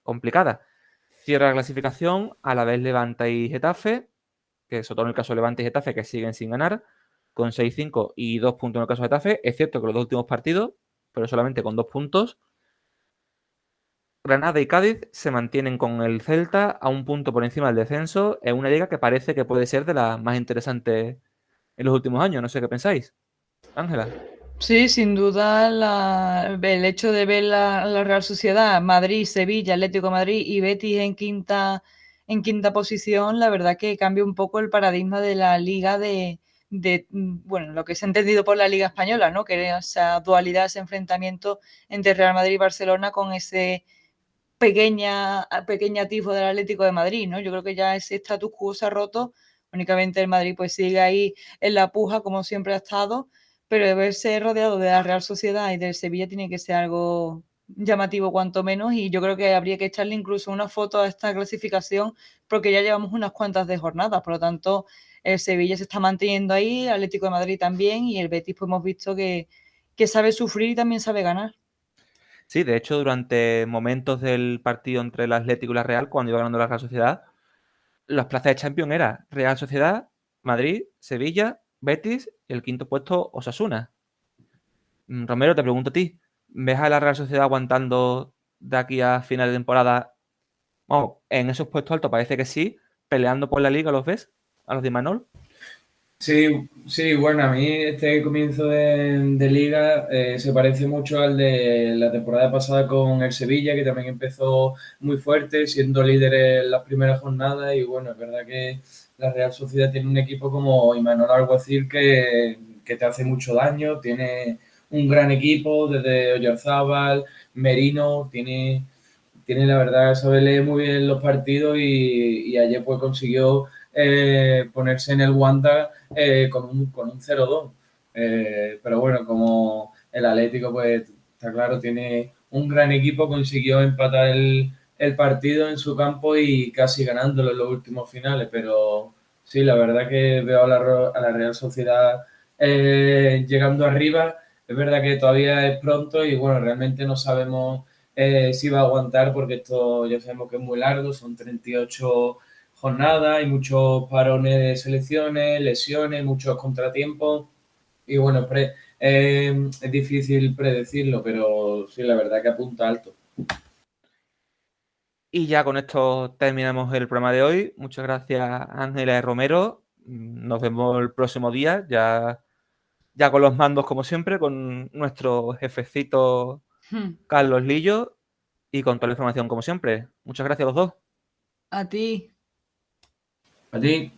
Speaker 2: complicadas. Cierra la clasificación a la vez Levante y Getafe, que sobre todo en el caso de Levante y Getafe que siguen sin ganar, con 6-5 y 2 puntos en el caso de Getafe. Es cierto que los dos últimos partidos, pero solamente con 2 puntos. Granada y Cádiz se mantienen con el Celta a un punto por encima del descenso en una liga que parece que puede ser de las más interesantes en los últimos años. No sé qué pensáis. Ángela.
Speaker 3: Sí, sin duda el hecho de ver la Real Sociedad, Madrid, Sevilla, Atlético de Madrid y Betis en quinta posición, la verdad que cambia un poco el paradigma de la liga bueno, lo que se ha entendido por la Liga Española, ¿no? Que era esa dualidad, ese enfrentamiento entre Real Madrid y Barcelona con ese pequeña atisbo del Atlético de Madrid, ¿no? Yo creo que ya ese status quo se ha roto, únicamente el Madrid pues sigue ahí en la puja como siempre ha estado, pero de verse rodeado de la Real Sociedad y del Sevilla tiene que ser algo llamativo cuanto menos y yo creo que habría que echarle incluso una foto a esta clasificación porque ya llevamos unas cuantas de jornadas, por lo tanto el Sevilla se está manteniendo ahí, el Atlético de Madrid también y el Betis pues hemos visto que sabe sufrir y también sabe ganar.
Speaker 2: Sí, de hecho, durante momentos del partido entre el Atlético y la Real, cuando iba ganando la Real Sociedad, las plazas de Champions eran Real Sociedad, Madrid, Sevilla, Betis y el quinto puesto Osasuna. Romero, te pregunto a ti, ¿ves a la Real Sociedad aguantando de aquí a final de temporada? Vamos, en esos puestos altos parece que sí, peleando por la liga, ¿los ves? ¿A los de Imanol?
Speaker 4: Sí, sí, bueno, a mí este comienzo de liga se parece mucho al de la temporada pasada con el Sevilla, que también empezó muy fuerte, siendo líder en las primeras jornadas. Y bueno, es verdad que la Real Sociedad tiene un equipo como Imanol Alguacil que te hace mucho daño, tiene un gran equipo desde Oyarzábal, Merino, tiene la verdad, sabe leer muy bien los partidos y ayer pues consiguió ponerse en el Wanda con un 0-2. Pero bueno, como el Atlético, pues está claro, tiene un gran equipo, consiguió empatar el partido en su campo y casi ganándolo en los últimos finales. Pero sí, la verdad que veo a la Real Sociedad llegando arriba. Es verdad que todavía es pronto y bueno, realmente no sabemos si va a aguantar porque esto ya sabemos que es muy largo, son 38 jornadas, hay muchos parones de selecciones, lesiones, muchos contratiempos y bueno, es difícil predecirlo, pero sí, la verdad que apunta alto.
Speaker 2: Y ya con esto terminamos el programa de hoy. Muchas gracias, Ángela y Romero. Nos vemos el próximo día, ya con los mandos como siempre, con nuestro jefecito
Speaker 3: Hmm.
Speaker 2: Carlos Lillo y con toda la información como siempre. Muchas gracias a los dos.
Speaker 3: A ti.
Speaker 4: A ti.